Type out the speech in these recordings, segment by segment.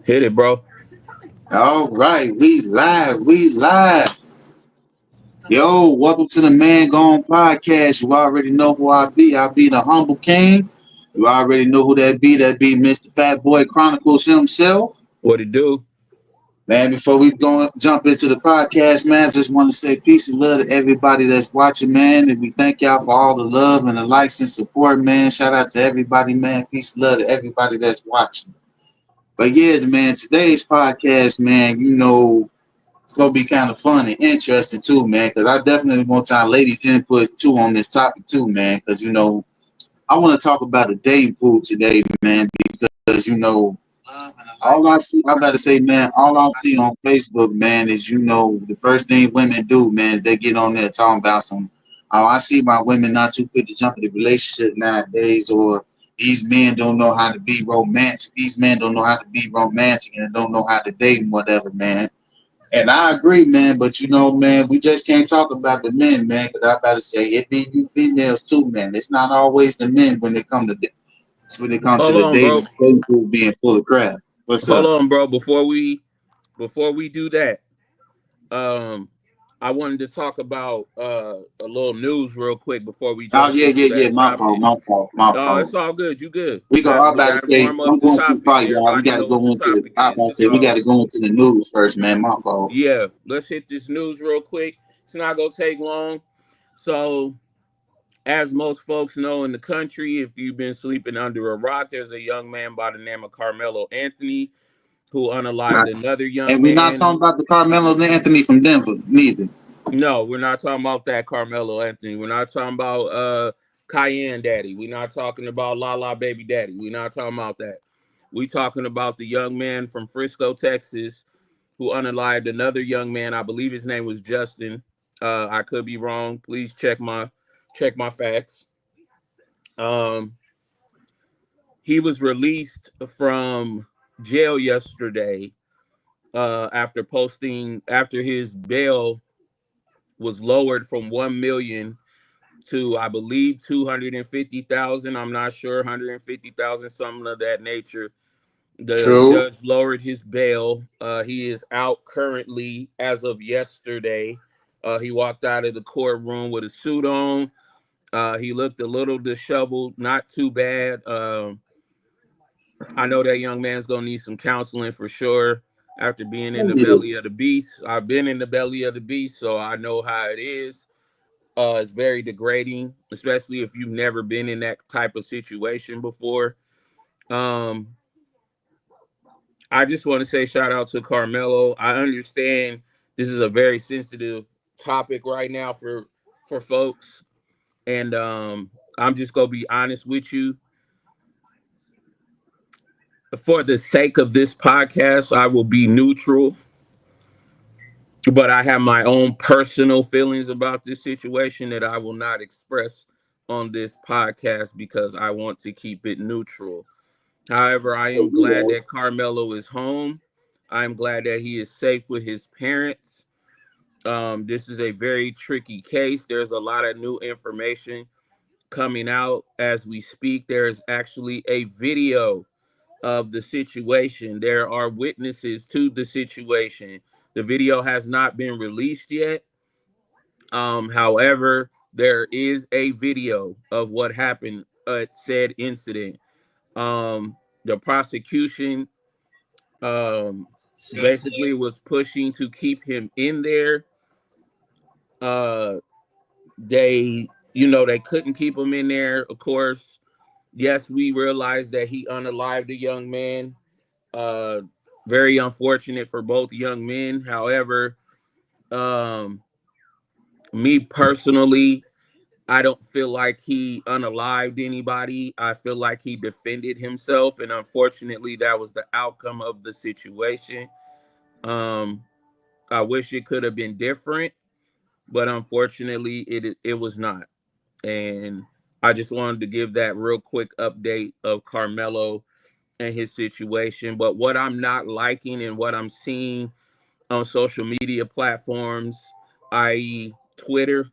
Hit it, bro. All right, we live, we live. Yo, welcome to the Man Gone Podcast. You already know who I be. I be the humble king. You already know who that be. That be Mr. Fat Boy Chronicles himself. What it do? Man, before we go jump into the podcast, man, I just want to say peace and love to everybody that's watching, man. And we thank y'all for all the love and the likes and support, man. Shout out to everybody, man. Peace and love to everybody that's watching. But yeah, man, today's podcast, man, it's gonna be kind of fun and interesting too, man. Because I definitely want our ladies' input too on this topic too, man. Because I want to talk about the dating pool today, man. Because all I see, I'm about to say, man, all I see on Facebook, man, is the first thing women do, man, is they get on there talking about some. Oh, I see my women not too quick to jump in the relationship nowadays, or these men don't know how to be romantic. These men don't know how to be romantic and don't know how to date and whatever, man. And I agree, man. But man, we just can't talk about the men, man. Because I about to say it be you females too, man. It's not always the men when it comes to Hold the on, bro. dating pool being full of crap. What's Hold up? on, bro. Before we do that, um, I wanted to talk about a little news real quick before we Oh jump yeah, into yeah, yeah. that My fault, topic. my fault, my Oh, it's fault. all good. You good? We go. I'm We about to got to say warm up I'm the going too topic far, so y'all. We everybody got to know go what the into. topic I'm is. about to It's say we all got to go into the news first, man. My fault. yeah. Let's hit this news real quick. It's not gonna take long. So, as most folks know in the country, if you've been sleeping under a rock, there's a young man by the name of Carmelo Anthony who unalived Right. another young And we're not man. talking about the Carmelo Anthony from Denver, neither. No, we're not talking about that Carmelo Anthony. We're not talking about Cayenne Daddy. We're not talking about Lala Baby Daddy. We're not talking about that. We talking about the young man from Frisco, Texas, who unalived another young man. I believe his name was Justin. I could be wrong. Please check my facts. Um, he was released from jail yesterday after his bail was lowered from 1 million to I believe 250,000. I'm not sure, 150,000, something of that nature. The True. judge lowered his bail. He is out currently as of yesterday. He walked out of the courtroom with a suit on. He looked a little disheveled, not too bad. I know that young man's gonna need some counseling for sure after being in Oh, the yeah. belly of the beast. I've been in the belly of the beast, so I know how it is. It's very degrading, especially if you've never been in that type of situation before. Um, I just want to say shout out to Carmelo. I understand this is a very sensitive topic right now for folks, and I'm just gonna be honest with you. For the sake of this podcast, I will be neutral, but I have my own personal feelings about this situation that I will not express on this podcast because I want to keep it neutral. However, I Oh, am glad yeah. that Carmelo is home. I'm glad that he is safe with his parents. This is a very tricky case. There's a lot of new information coming out as we speak. There's actually a video of the situation. There are witnesses to the situation. The video has not been released yet. However, there is a video of what happened at said incident. The prosecution basically was pushing to keep him in there. Uh, they couldn't keep him in there. Of course, yes, we realized that he unalived a young man. Uh, Very unfortunate for both young men. However, um, me personally, I don't feel like he unalived anybody. I feel like he defended himself, and unfortunately, that was the outcome of the situation. Um, I wish it could have been different, but unfortunately, it was not. And I just wanted to give that real quick update of Carmelo and his situation. But what I'm not liking and what I'm seeing on social media platforms, i.e., Twitter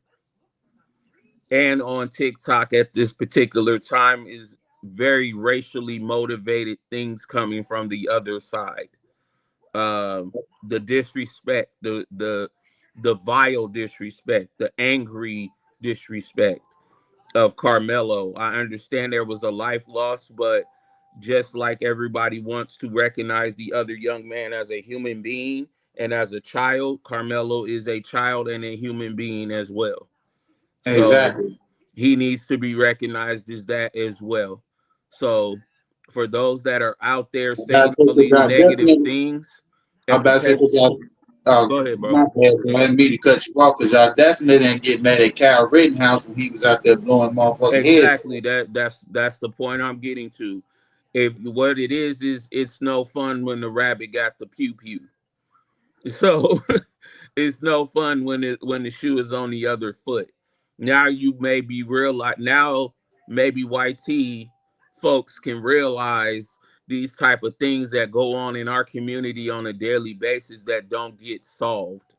and on TikTok at this particular time, is very racially motivated things coming from the other side. The disrespect, the vile disrespect, the angry disrespect of Carmelo. I understand there was a life loss, but just like everybody wants to recognize the other young man as a human being and as a child, Carmelo is a child and a human being as well. So Exactly. he needs to be recognized as that as well. So for those that are out there saying all these I negative definitely, things I'm and about to say, perpetuate, because go ahead, bro. my bad, man. I didn't mean to cut you off, because I definitely didn't get mad at Kyle Rittenhouse when he was out there blowing motherfucking heads. Exactly. That's the point I'm getting to. If what it is it's no fun when the rabbit got the pew pew. So it's no fun when the shoe is on the other foot. Now you may be realize now maybe YT folks can realize these type of things that go on in our community on a daily basis that don't get solved.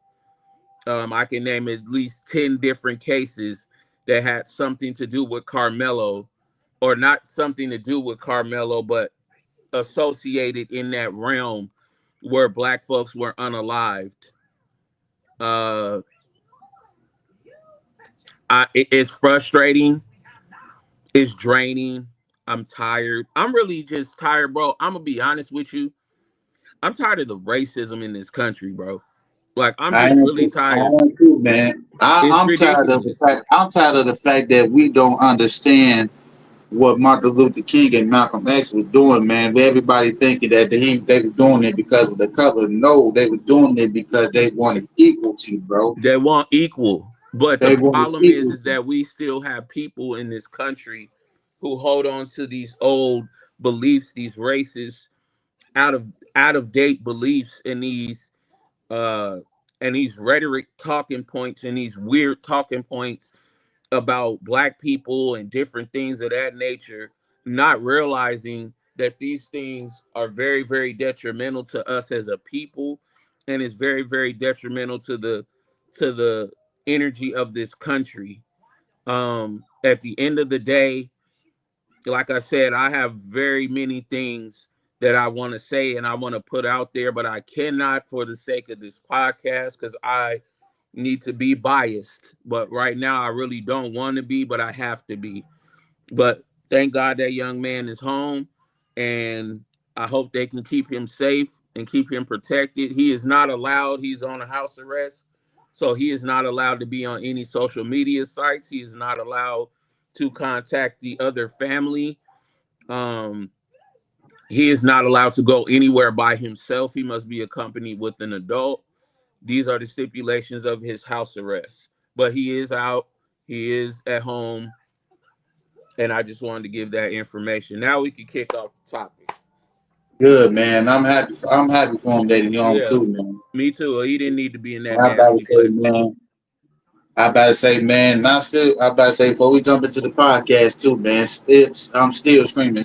I can name at least 10 different cases that had something to do with Carmelo, or not something to do with Carmelo, but associated in that realm where black folks were unalived. Uh, it's frustrating. It's draining. I'm tired. I'm really just tired, bro. I'm gonna be honest with you. I'm tired of the racism in this country, bro. Like I'm I just am, really I tired. am too, man. It's I'm tired of the ridiculous. fact. I'm tired of the fact that we don't understand what Martin Luther King and Malcolm X was doing, man. With everybody thinking that they were doing it because of the color. No, they were doing it because they wanted equality, bro. They want equal, but the They wanted problem is equality. that we still have people in this country who hold on to these old beliefs, these racist, out of out of date beliefs, uh and these rhetoric talking points and these weird talking points about black people and different things of that nature, not realizing that these things are very, very detrimental to us as a people, and it's very, very detrimental to the energy of this country. At the end of the day, like I said, I have very many things that I want to say and I want to put out there, but I cannot for the sake of this podcast because I need to be biased. But right now, I really don't want to be, but I have to be. But thank God that young man is home, and I hope they can keep him safe and keep him protected. He is not allowed, he's on a house arrest. So he is not allowed to be on any social media sites. He is not allowed to contact the other family. Um, he is not allowed to go anywhere by himself. He must be accompanied with an adult. These are the stipulations of his house arrest. But he is out. He is at home. And I just wanted to give that information. Now we can kick off the topic. Good, man. I'm happy. I'm happy for him that he's home Yeah, too, man. me too. He didn't need to be in that I about to nasty say, place. man. I about to say, man. Not still. I about to say before we jump into the podcast too, man. I'm still screaming,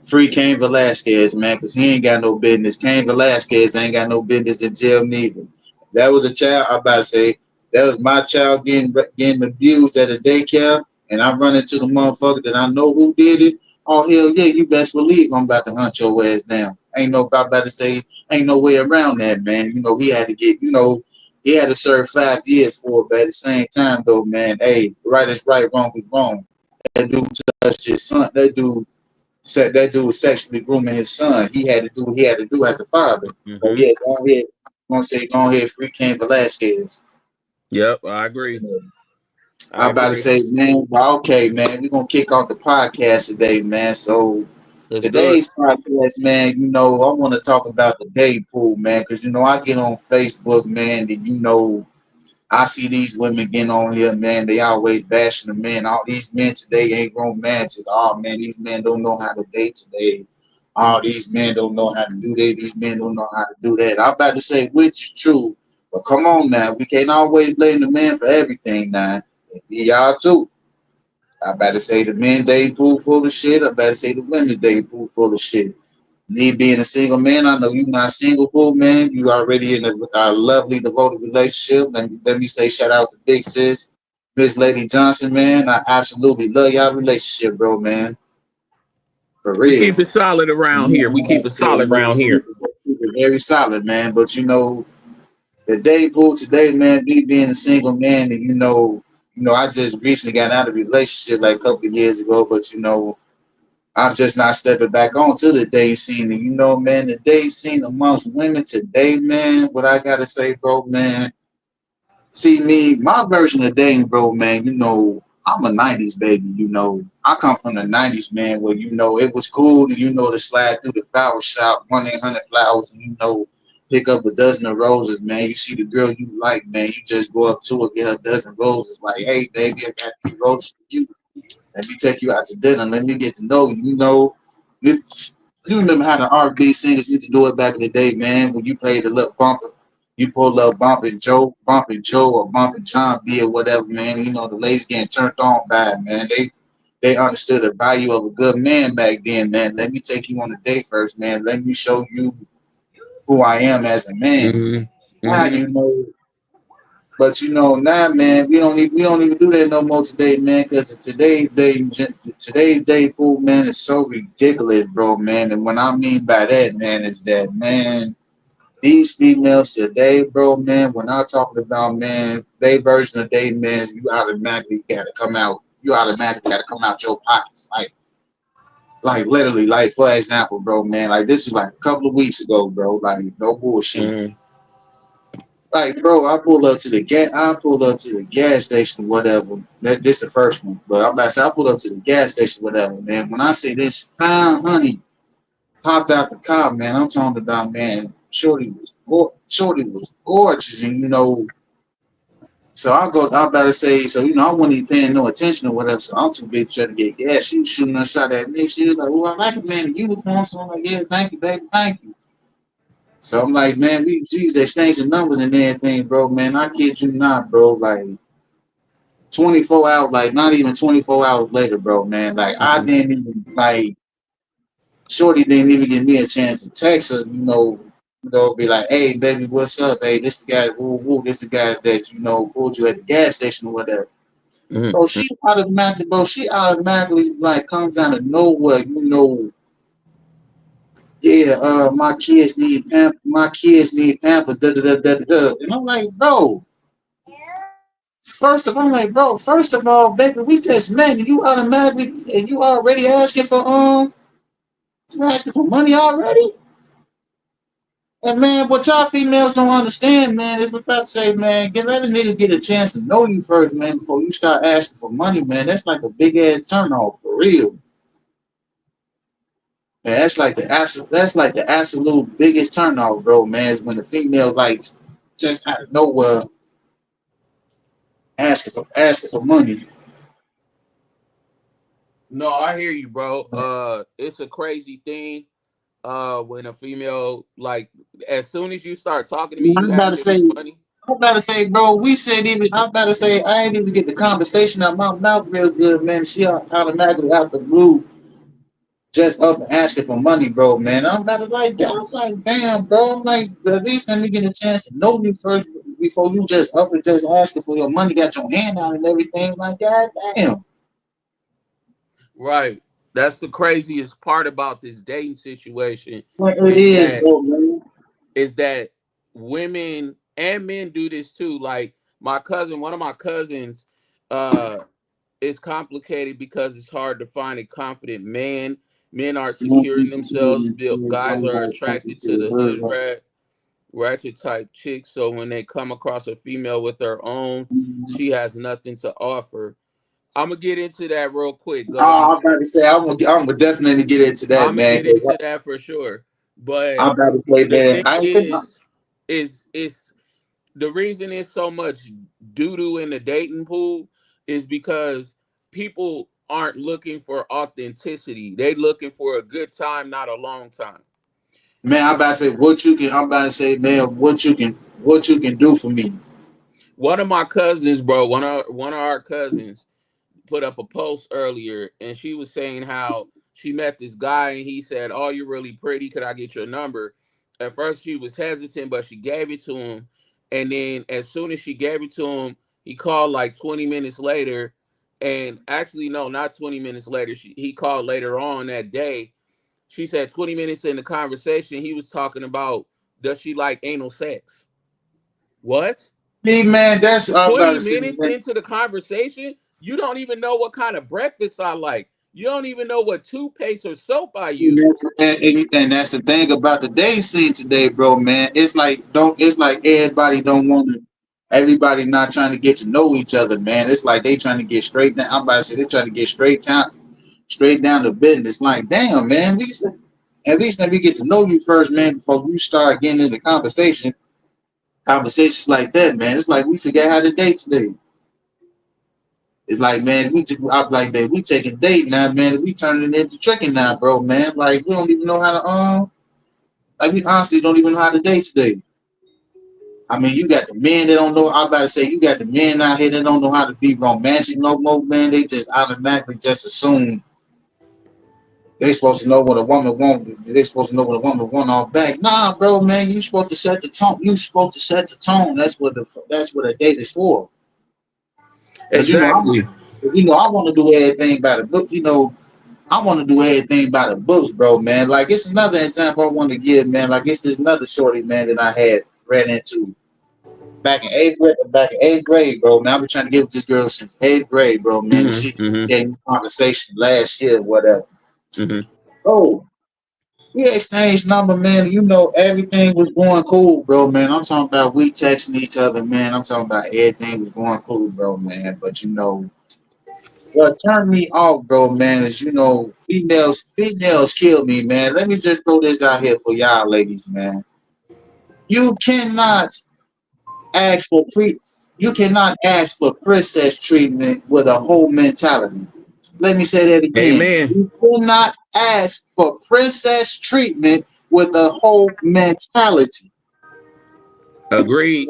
free Cain Velasquez, man, because he ain't got no business. Cain Velasquez ain't got no business in jail neither. That was a child. I about to say that was my child getting abused at a daycare, and I run into the motherfucker that I know who did it. Oh hell yeah, you best believe I'm about to hunt your ass down. Ain't no about to say ain't no way around that, man. You know he had to get. He had to serve 5 years for it, but at the same time, though, man, hey, right is right, wrong is wrong. That dude touched his son. That dude was sexually grooming his son. He had to do what he had to do as a father. So Hmm. yeah, go ahead. Go ahead, free Cain Velasquez. Yep, I agree. I I'm about to agree. say, man, well, okay, man, we're gonna kick off the podcast today, man. So Let's do it. today's podcast, man, I want to talk about the dating pool, man, because I get on Facebook, man, and I see these women getting on here, man. They always bashing the men. All these men today ain't romantic. Oh man, these men don't know how to date today. Oh, these men don't know how to do that. These men don't know how to do that. I'm about to say which is true, but come on now, we can't always blame the man for everything. Now, it be y'all too. I about to say the men dating pool full of shit. I about to say the women dating pool full of shit. Me being a single man, I know you're not single, cool man. You already in a lovely, devoted relationship. Let me say shout out to Big Sis, Miss Lady Johnson, man. I absolutely love y'all relationship, bro, man. For We real. keep it solid around here. We keep it solid around here. It's very solid, man. But you know, the day pool today, man, me being a single man, and I just recently got out of a relationship like a couple of years ago, but I'm just not stepping back onto the dating scene. And man, the dating scene amongst women today, man, what I gotta say, bro, man. See me, my version of dating, bro, man, I'm a 90s baby, I come from the 90s, man, where it was cool to, to slide through the flower shop, 1-800 flowers, and pick up a dozen of roses, man. You see the girl you like, man, you just go up to her, get her a dozen roses, like, hey baby, I got these roses for you. Let me take you out to dinner. Let me get to know you. You, you remember how the R&B singers used to do it back in the day, man? When you played the little bumper, you pull up bumping Joe, or bumping John B or whatever, man. The ladies getting turned on by it, man. They understood the value of a good man back then, man. Let me take you on a date first, man. Let me show you who I am as a man. Mm-hmm. Now Mm-hmm. but now, man, we don't even do that no more today, man. Because today's day pool, man, is so ridiculous, bro, man. And what I mean by that, man, is that, man, these females today, bro, man, when I'm talking about, man, they version of they man, you automatically gotta come out. You automatically gotta come out your pockets, like literally, like for example, bro, man, like this was like a couple of weeks ago, bro, like no bullshit. Mm-hmm. Like, bro, I pulled up to the gas station, whatever. This the first one, but I'm about to say I pulled up to the gas station, whatever, man. When I say this fine honey popped out the car, man, I'm talking about, man, Shorty was gorgeous, and so I'm about to say, so I wasn't even paying no attention or whatever. So I'm too big to try to get gas. She was shooting a shot at me. She was like, "Oh, I like a man in uniform." So I'm like, "Yeah, thank you, baby, thank you." So I'm like, man, we was exchanging numbers and everything, bro. Man, I kid you not, bro. Like 24 hours, like not even 24 hours later, bro. Man, like I Mm-hmm. didn't even like Shorty didn't even give me a chance to text her. Be like, hey, baby, what's up? Hey, this the guy. Woo, woo, this the guy that pulled you at the gas station or whatever. Bro, Mm-hmm. she automatically like comes out of nowhere. Yeah, my kids need pamper, da da da da da. And I'm like, bro, first of all, baby, we just met and you already asking for money already? And man, what y'all females don't understand, man, is about to say, man, let a nigga get a chance to know you first, man, before you start asking for money, man. That's like a big ass turn off for real. Man, that's like the absolute biggest turn off, bro, man, is when the female like just out of nowhere asking for money. No, I hear you, bro. It's a crazy thing. When a female, like, as soon as you start talking to me, I'm you about to asking me say, money. bro, I'm about to say, I ain't even get the conversation out my mouth real good, man. She automatically out the blue, just up and asking for money, bro, man. I'm like, damn, bro. I'm like, at least let me get a chance to know you first before you just up and just asking for your money, got your hand out and everything. Like, god damn. Right. That's the craziest part about this dating situation Like, it is is, that bro, man. is that women and men do this too. Like one of my cousins, uh, it's complicated because it's hard to find a confident man. Men aren't securing themselves. Guys are attracted to the ratchet type chicks. So when they come across a female with her own, she has nothing to offer. I'm gonna get into that real quick, Governor. I'm about to say, I'm gonna definitely get into that, I'm gonna man. get into that for sure. But I'm about to say, the man, thing I ain't think is the reason it's so much doo doo in the dating pool is because people aren't looking for authenticity. They looking for a good time, not a long time. man, I'm about to say, man, what you can do for me. One of my cousins, bro, one of our cousins put up a post earlier, and she was saying how she met this guy, and he said, "Oh, you're really pretty. Could I get your number?" At first, she was hesitant, but she gave it to him, and then as soon as she gave it to him, he called like 20 minutes later, and actually, no, not 20 minutes later. He called later on that day, She said 20 minutes in the conversation, he was talking about, does she like anal sex? What? See, man, that's what I'm about 20 to say, minutes man. into the conversation, you don't even know what kind of breakfast I like. You don't even know what toothpaste or soap I And use. and that's the thing about the dating scene today, bro, man. It's like everybody don't want to. Everybody not trying to get to know each other, man. It's like they trying to get straight down. I'm about to say they trying to get straight down to business. Like, damn, man. At least let me get to know you first, man, before you start getting into conversation. Conversations like that, man. It's like we forget how to date today. It's like, man, I'm like, man, we taking date now, man. We turning it into tricking now, bro, man. Like, we don't even know how to, like, we honestly don't even know how to date today. I mean, you got the men that don't know. I'm about to say, you got the men out here that don't know how to be romantic no more, man. They just automatically just assume they supposed to know what a woman want. They supposed to know what a woman want off back. Nah, bro, man, you supposed to set the tone. You supposed to set the tone. That's what a date is for. Cause Exactly. I want to do everything by the book. I want to do everything by the books, bro, man. Like, it's another example I want to give, man. Like, it's this another shorty, man, that I had ran into back in eighth grade, bro. Man, I've been trying to get with this girl since eighth grade, bro, man. And she Mm-hmm. gave me a conversation last year, whatever. Mm-hmm. Oh, we exchanged number, man. Everything was going cool, bro, man. I'm talking about we texting each other, man. I'm talking about everything was going cool, bro, man. But what turned me off, bro, man, is females kill me, man. Let me just throw this out here for y'all ladies, man. You cannot you cannot ask for princess treatment with a whole mentality. Let me say that again. Amen. You cannot ask for princess treatment with a whole mentality. Agreed.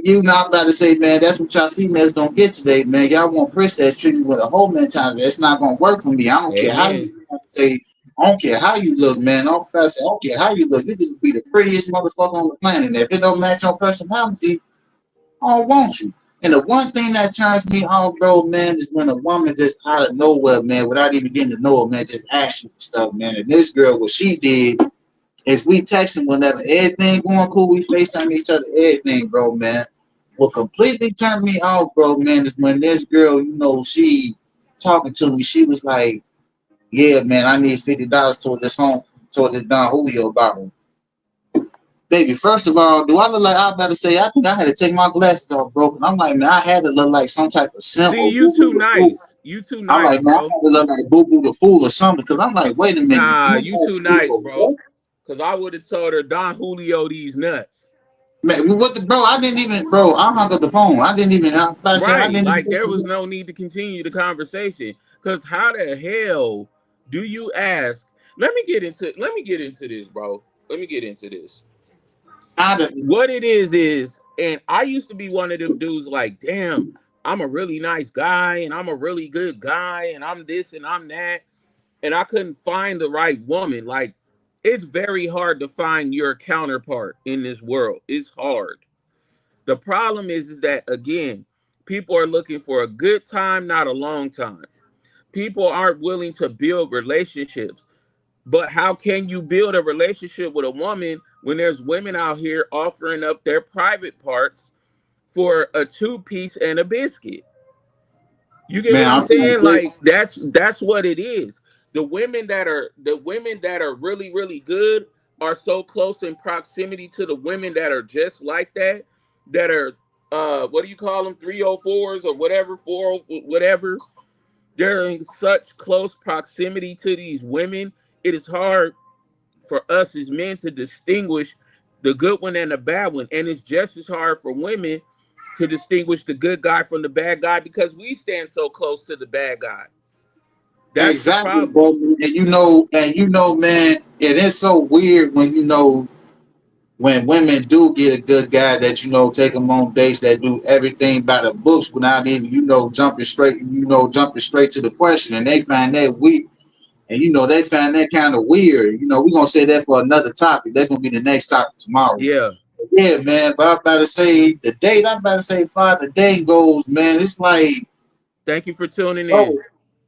You not about to say, man, that's what y'all females don't get today, man. Y'all want princess treatment with a whole mentality. That's not gonna work for me. I don't care how Amen. you say, I don't care how you look, man. I don't care how you look. You can be the prettiest motherfucker on the planet. If it don't match your personality, I don't want you. And the one thing that turns me off, bro, man, is when a woman just out of nowhere, man, without even getting to know her, man, just asks you for stuff, man. And this girl, what she did is we texting whenever everything going cool, we FaceTime each other, everything, bro, man. What completely turned me off, bro, man, is when this girl, she talking to me, she was like, yeah, man, I need $50 toward this Don Julio bottle. Baby, first of all, do I look like I better say? I think I had to take my glasses off, bro. And I'm like, man, I had to look like some type of simp See, or you boo boo too the fool. nice. You too I'm nice, like, man, I bro. had to look like boo boo the fool or something. Because I'm like, wait a minute, Nah, you you know, too nice, bro. Cause I would have told her Don Julio these nuts. man, what the bro? I didn't even, bro. I hung up the phone. I didn't even. I said I Right. didn't Like there was even. no need to continue the conversation. Cause how the hell do you ask? Let me get into this, bro. Let me get into this. I didn't. What it is, and I used to be one of them dudes like, damn, I'm a really nice guy and I'm a really good guy and I'm this and I'm that. And I couldn't find the right woman. Like, it's very hard to find your counterpart in this world. It's hard. The problem is that again, people are looking for a good time, not a long time. People aren't willing to build relationships. But how can you build a relationship with a woman when there's women out here offering up their private parts for a two-piece and a biscuit? You get Man, what I'm I'm trying to saying? tell Like that's what it is. The women that are really really good are so close in proximity to the women that are just like that are what do you call them, 304s or whatever, 4 whatever. They're in such close proximity to these women. It is hard for us as men to distinguish the good one and the bad one. And it's just as hard for women to distinguish the good guy from the bad guy because we stand so close to the bad guy. That's the exactly, problem. bro. Man, it is so weird when when women do get a good guy that take them on dates that do everything by the books without even jumping straight to the question, and they find that weak. And they find that kind of weird. We're gonna say that for another topic. That's gonna be the next topic tomorrow. Yeah. Yeah, man. But I'm about to say the date. I'm about to say, Father, the day goes, man. It's like, Thank you for tuning bro, in.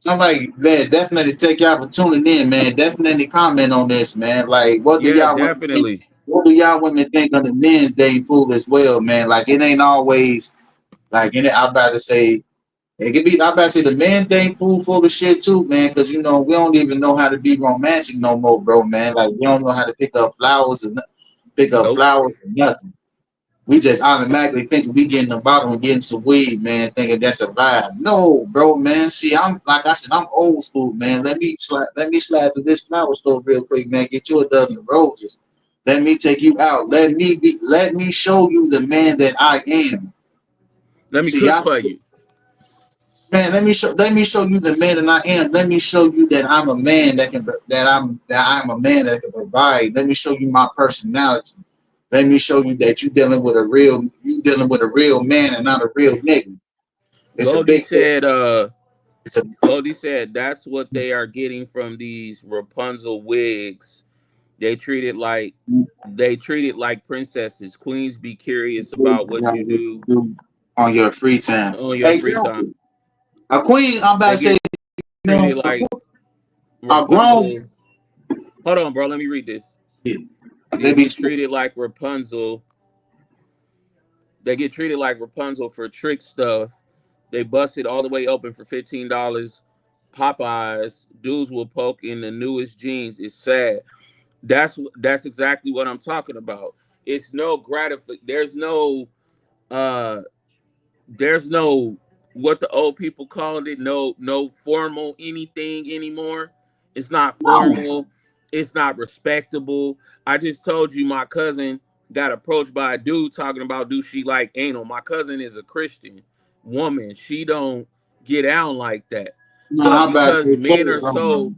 I'm like, man, definitely take y'all for tuning in, man. Definitely comment on this, man. Like, Yeah, definitely. what do y'all women think of the men's dating pool as well, man? Like, it ain't always like, I'm about to say, it could be. I'm about to say the men dating pool full of shit too, man. Because you know we don't even know how to be romantic no more, bro, man. Like we don't know how to pick up Nope. flowers or nothing. We just automatically think we getting the bottle and getting some weed, man, thinking that's a vibe. No, bro, man. See, I'm like I said, I'm old school, man. Let me slide to this flower store real quick, man. Get you a dozen roses. Let me take you out. Let me show you the man that I am. Let me See, cook y'all, for you. man, let me show you the man that I am. Let me show you that I'm a man that I'm a man that can provide. Let me show you my personality. Let me show you that you dealing with a real man and not a real nigga. It's a Goldie big said, it's a Goldie said that's what they are getting from these Rapunzel wigs. They treat it like princesses. Queens be curious about what you what you do do on your free time. on your free time. Exactly. A queen, I'm about They to say, get you know, treated like a grown Rapunzel. Hold on, bro. Let me read this. they They be get treated like Rapunzel. They get treated like Rapunzel for trick stuff. They bust it all the way open for $15. Popeyes dudes will poke in the newest jeans. It's sad. That's exactly what I'm talking about. It's no gratific. Uh there's no what the old people called it. No formal anything anymore. It's not no. formal. It's not respectable. I just told you my cousin got approached by a dude talking about do she like anal. My cousin is a Christian woman. She don't get down like that. No, But I'm about because to say, bro.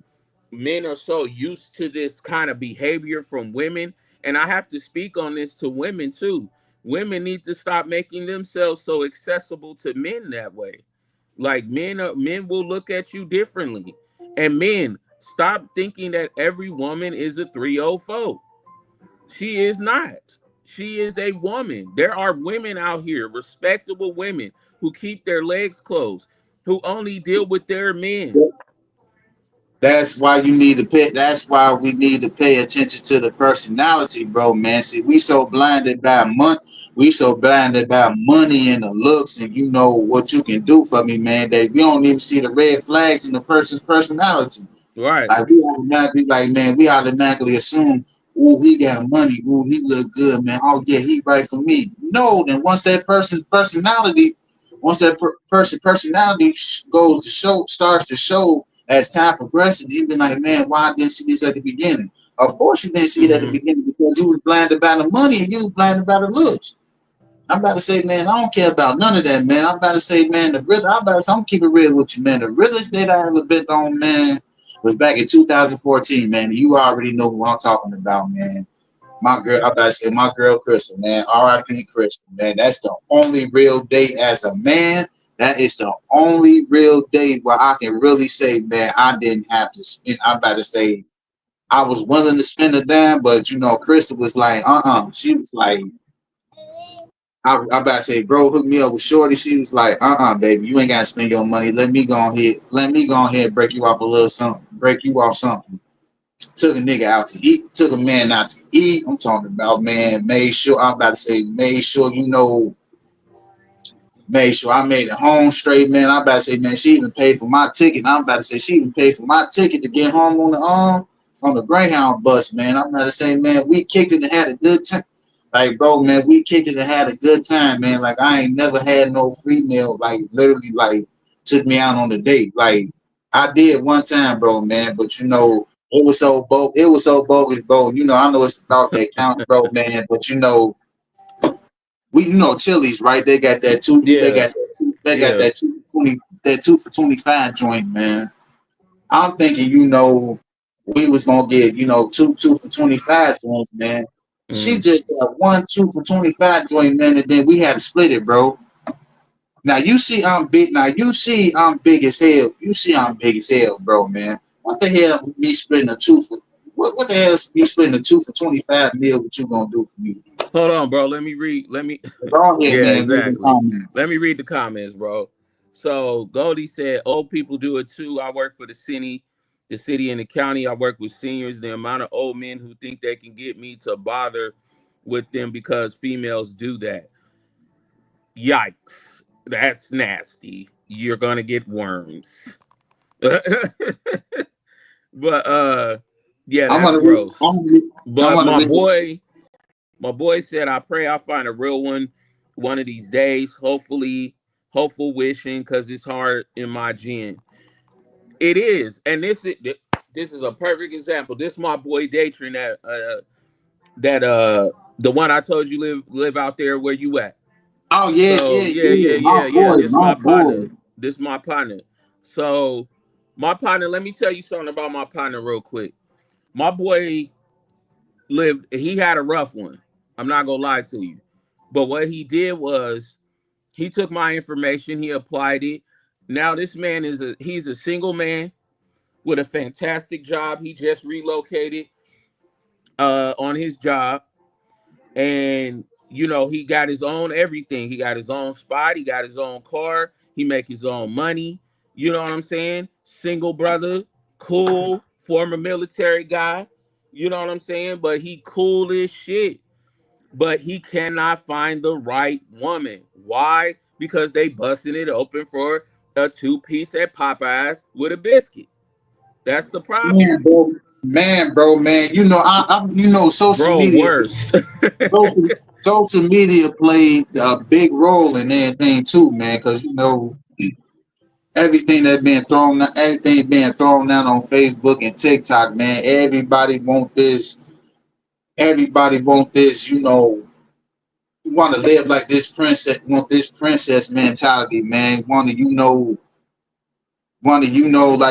men are so used to this kind of behavior from women, and I have to speak on this to women too. Women need to stop making themselves so accessible to men that way. Like men will look at you differently. And men, stop thinking that every woman is a 304. She is not. She is a woman. There are women out here, respectable women, who keep their legs closed, who only deal with their men. That's why you need to pay. That's why we need to pay attention to the personality, bro. Man, see, we so blinded by money. We so blinded by money and the looks, and you know what you can do for me, man. That we don't even see the red flags in the person's personality. Right. Like we automatically, like man, we automatically assume, oh, he got money. Oh, he look good, man. Oh yeah, he right for me. No, then once that person personality goes to show, starts to show as time progresses, you be like, man, why I didn't see this at the beginning? Of course, you didn't see it at the Hmm. beginning because you was blinded by the money and you was blinded by the looks. I'm about to say, man, I don't care about none of that, man. I'm about to say, man, I'm keep it real with you, man. The realest date I ever been on, man, was back in 2014, man. You already know who I'm talking about, man. My girl, I'm about to say, my girl, Crystal, man. R.I.P. Crystal, man. That's the only real date as a man. That is the only real date where I can really say, man, I didn't have to spend. I'm about to say, I was willing to spend a dime, but you know, Crystal was like, She was like, I about to say, bro, hook me up with Shorty. She was like, baby, you ain't gotta spend your money. Let me go ahead and break you off a little something, break you off something. Took a nigga out to eat, took a man out to eat. I'm talking about, man, made sure made sure I made it home straight, man. I'm about to say, man, she even paid for my ticket. I'm about to say she even paid for my ticket to get home on the Greyhound bus, man. I'm about to say, man, we kicked it and had a good time. Like, bro, man, we kicked it and had a good time, man. Like, I ain't never had no female, like, literally, like, took me out on a date. Like, I did one time, bro, man, but you know, it was so bogus, bro. You know, I know it's the thought that counts, bro, man, but you know, you know Chili's, right? Yeah. They got Yeah. that 2 20 that 2 for 25 joint, man. I'm thinking, you know, we was gonna get, you know, two for 25 joints, man. She Mm. just got one 2 for 25 joint, man, and then we had to split it, bro. Now you see I'm big. Now you see I'm big as hell. You see I'm big as hell, bro, man. What the hell me splitting a two for? What the hell is me splitting a 2 for 25 meal? What you gonna do for me? Hold on, bro. Let me read. Let me Go ahead, Yeah, man. Read the exactly. comments. Let me read the comments, bro. So Goldie said, old people do it too. I work for the city and the county. I work with seniors. The amount of old men who think they can get me to bother with them because females do that. Yikes. That's nasty. You're gonna get worms. but yeah, I'm that's gonna read. gross. I'm But gonna read. my boy said, I pray I find a real one of these days. Hopefully, hopeful wishing, because it's hard in my gen. It is, and this is a perfect example. This my boy Datrin that the one I told you live out there where you at. Oh yeah, So yeah, yeah. yeah. This My my boy. partner. This my partner. So my partner. Let me tell you something about my partner real quick. My boy lived. He had a rough one. I'm not gonna lie to you. But what he did was he took my information. He applied it. Now this man he's a single man with a fantastic job. He just relocated on his job, and you know he got his own everything. He got his own spot. He got his own car. He make his own money. You know what I'm saying? Single brother, cool, former military guy. You know what I'm saying? But he cool as shit. But he cannot find the right woman. Why? Because they busting it open for a 2-piece at Popeyes with a biscuit. That's the problem. Man. Social Bro, media, worse. social, social media played a big role in everything too, man. Because everything being thrown out on Facebook and TikTok, man. Everybody want this. Want to live like this princess. Want this princess mentality, man. Like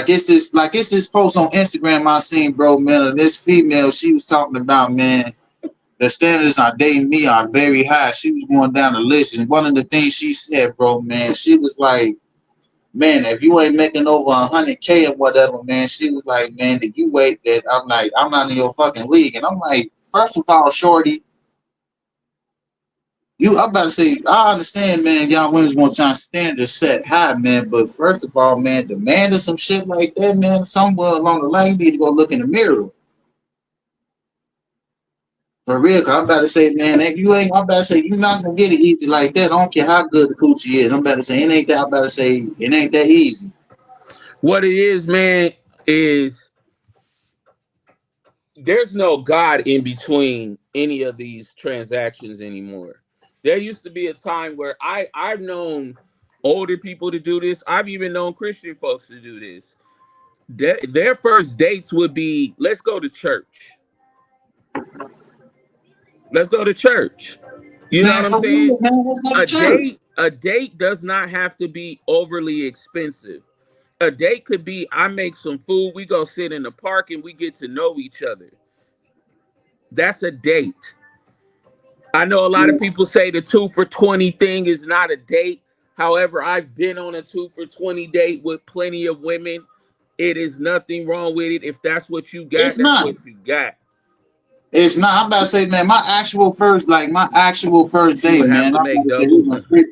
it's this post on Instagram I seen, bro, man. And this female, she was talking about, man, the standards on dating me are very high. She was going down the list, and one of the things she said, bro, man, she was like, man, if you ain't making over 100K or whatever, man, she was like, man, that you wait. That I'm like, I'm not in your fucking league, and I'm like, first of all, shorty, I'm about to say, I understand, man. Y'all women's want to try standards set high, man. But first of all, man, demanding some shit like that, man, somewhere along the line, you need to go look in the mirror. For real, cause I'm about to say, man, I'm about to say, you're not gonna get it easy like that. I don't care how good the coochie is. I'm about to say, I'm about to say, it ain't that easy. What it is, man, is there's no God in between any of these transactions anymore. There used to be a time where I've known older people to do this. I've even known Christian folks to do this. Their first dates would be, let's go to church. Let's go to church. You know Man, what I'm for real, saying? man, let's go to church. A date does not have to be overly expensive. A date could be, I make some food, we go sit in the park and we get to know each other. That's a date. I know a lot of people say the 2 for 20 thing is not a date. However, I've been on a 2 for 20 date with plenty of women. It is nothing wrong with it. If that's what you got, It's that's not. what you got. It's not. I'm about to say, man, my actual first She date, would have man. to I'm make about to say, we double. went straight.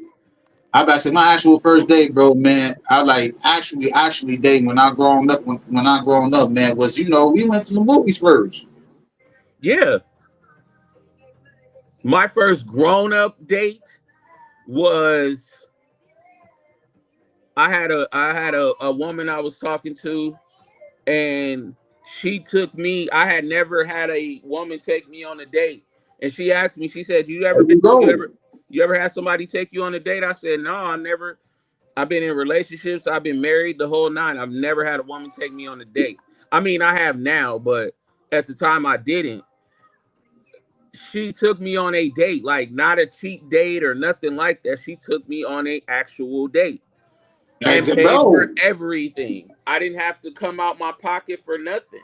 I about to say my actual first date, bro, man. I like actually dating when I grown up, man, was we went to the movies first. Yeah. My first grown up date was I had a woman I was talking to, and she took me. I had never had a woman take me on a date, and she asked me. She said, There you go. you ever had somebody take you on a date?" I said, "No, I never. I've been in relationships. I've been married the whole nine. I've never had a woman take me on a date. I mean, I have now, but at the time I didn't. She took me on a date, like not a cheap date or nothing like that. She took me on a actual date and paid for Bro, everything. I didn't have to come out my pocket for nothing.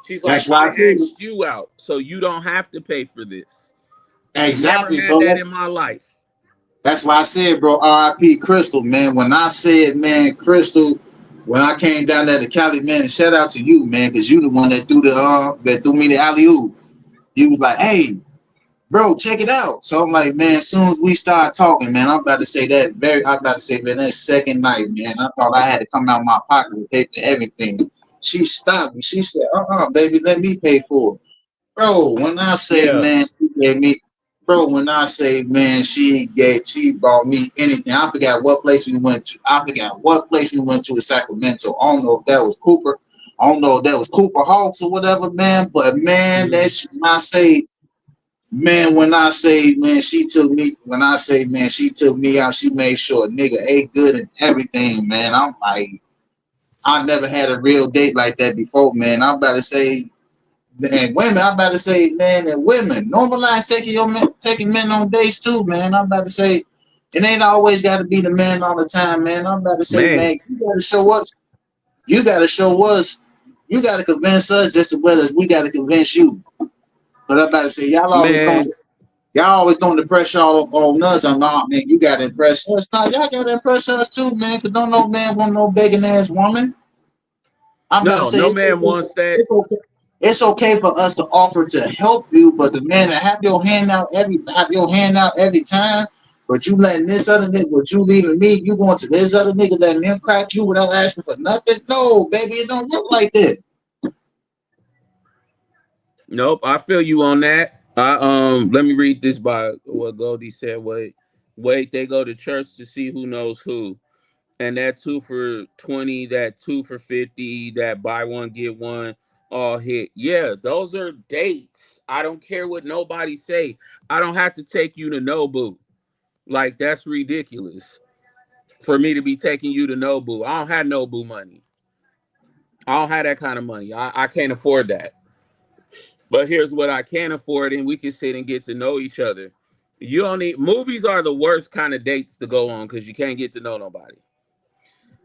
She's like, that's why I I said asked you out, so you don't have to pay for this. Never exactly, had bro. that in my life. That's why I said, bro, R.I.P. Crystal, man. When I said, man, Crystal, when I came down there to Cali, man, and shout out to you, man, because you the one that threw me the alley oop. You was like, hey, bro, check it out. So I'm like, man, as soon as we start talking, man, I'm about to say man, that second night, man, I thought I had to come out of my pocket and pay for everything. She stopped me. She said, baby, let me pay for it. Bro, when I say, Yeah, man, she gave me, bro, when I say, man, she bought me anything. I forgot what place we went to. I forgot what place we went to in Sacramento. I don't know if that was Cooper. I don't know if that was Cooper Hawks or whatever, man. But man, mhm. when I say, man, she took me. When I say, man, she took me out. She made sure a nigga ate good and everything, man. I'm like, I never had a real date like that before, man. I'm about to say, and women, I'm about to say, man, and women normalize taking men on dates too, man. I'm about to say, it ain't always got to be the man all the time, man. I'm about to say, Man, man, you got to show us. You got to show us. You got to convince us just as well as we got to convince you. But I'm about to say, man, y'all always throwing the pressure all on us. I'm not, man. You got to impress us. No, y'all got to impress us too, man. Cause don't no man want no begging ass woman. I'm about to no, say, no man wants that. it's okay for us to offer to help you, but the man that have your hand out every time, but you letting this other nigga, but you leaving me, you going to this other nigga letting him crack you without asking for nothing. No, baby, it don't work like that. Nope, I feel you on that. Let me read this by what Goldie said. Wait, they go to church to see who knows who. And that 2 for 20, that 2 for 50, that buy one get one all hit. Yeah, those are dates. I don't care what nobody say. I don't have to take you to Nobu. Like that's ridiculous for me to be taking you to Nobu. I don't have Nobu money. I don't have that kind of money. I can't afford that. But here's what I can afford, and we can sit and get to know each other. You don't need movies are the worst kind of dates to go on because you can't get to know nobody.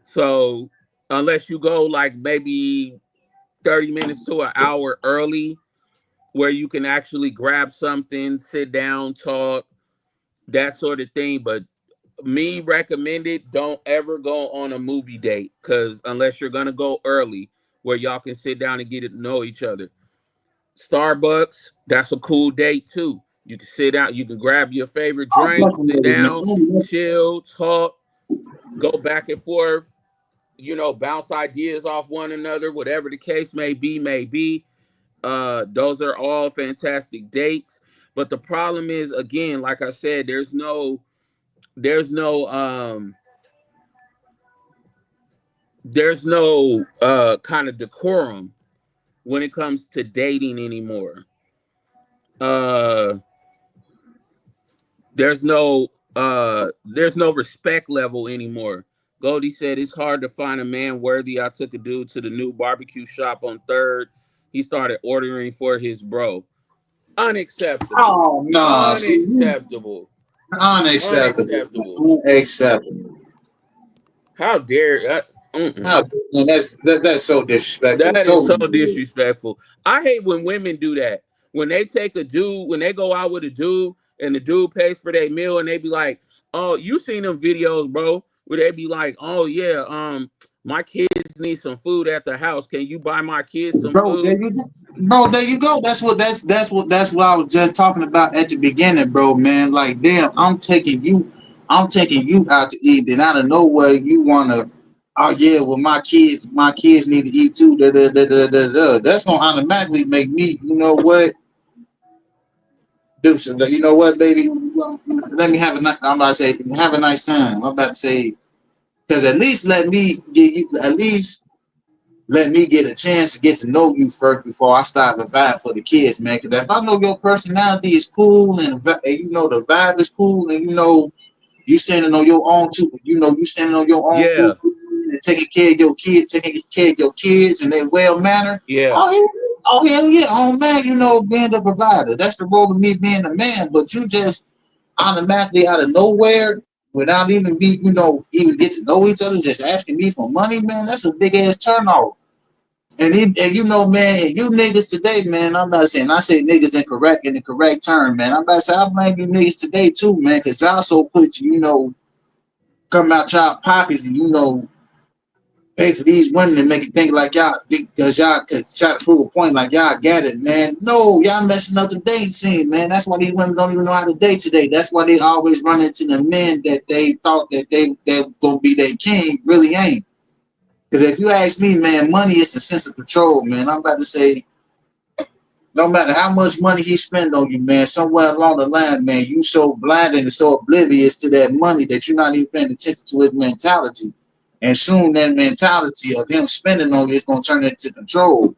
So unless you go like maybe 30 minutes to an hour early where you can actually grab something, sit down, talk, that sort of thing. But me recommended don't ever go on a movie date because unless you're gonna go early where y'all can sit down and get to know each other. Starbucks, that's a cool date too. You can sit down, you can grab your favorite drink, sit Definitely, down, man. chill, talk, go back and forth, bounce ideas off one another, whatever the case may be. Those are all fantastic dates. But the problem is, again, like I said, there's no there's no kind of decorum when it comes to dating anymore. Uh there's no respect level anymore. Goldie said it's hard to find a man worthy. I took a dude to the new barbecue shop on Third. He started ordering for his bro. Unacceptable. Oh no, see, Unacceptable. unacceptable, Unacceptable. unacceptable. How dare How, man, that's so disrespectful. that is So so disrespectful. I hate when women do that. When they take a dude, when they go out with a dude and the dude pays for their meal and they be like, "Oh, you seen them videos, bro?" Where they be like, "Oh yeah, my kids need some food at the house. Can you buy my kids some bro, food?" there you go. That's what I was just talking about at the beginning, bro. Man, like damn, I'm taking you out to eat. Then out of nowhere, you wanna, oh yeah, well my kids need to eat too. Da, da, da, da, da, da. That's gonna automatically make me, you know what, do some. You know what, baby, let me have a nice. I'm about to say, have a nice time. I'm about to say, because at least let me get you. At least let me get a chance to get to know you first before I start the vibe for the kids, man. Because if I know your personality is cool and you know the vibe is cool and you know you standing on your own too, you standing on your own two Yeah, feet and taking care of your kids and they well mannered. yeah, Oh, hell yeah, oh man, being the provider. That's the role of me being a man. But you just automatically out of nowhere, without even even get to know each other, just asking me for money, man. That's a big ass turnoff. And man, you niggas today, man. I'm not saying I say niggas in the correct term, man. I'm about to say I blame you niggas today too, man, because I also put you, come out y'all pockets and pay for these women to make it think like y'all, because y'all to try to prove a point like y'all get it, man. No, y'all messing up the dating scene, man. That's why these women don't even know how to date today. That's why they always run into the men that they thought that they gonna be their king, really ain't. Because if you ask me, man, money is a sense of control, man. I'm about to say, no matter how much money he spend on you, man, somewhere along the line, man, you so blinded and so oblivious to that money that you're not even paying attention to his mentality. And soon that mentality of him spending on you is gonna turn into control.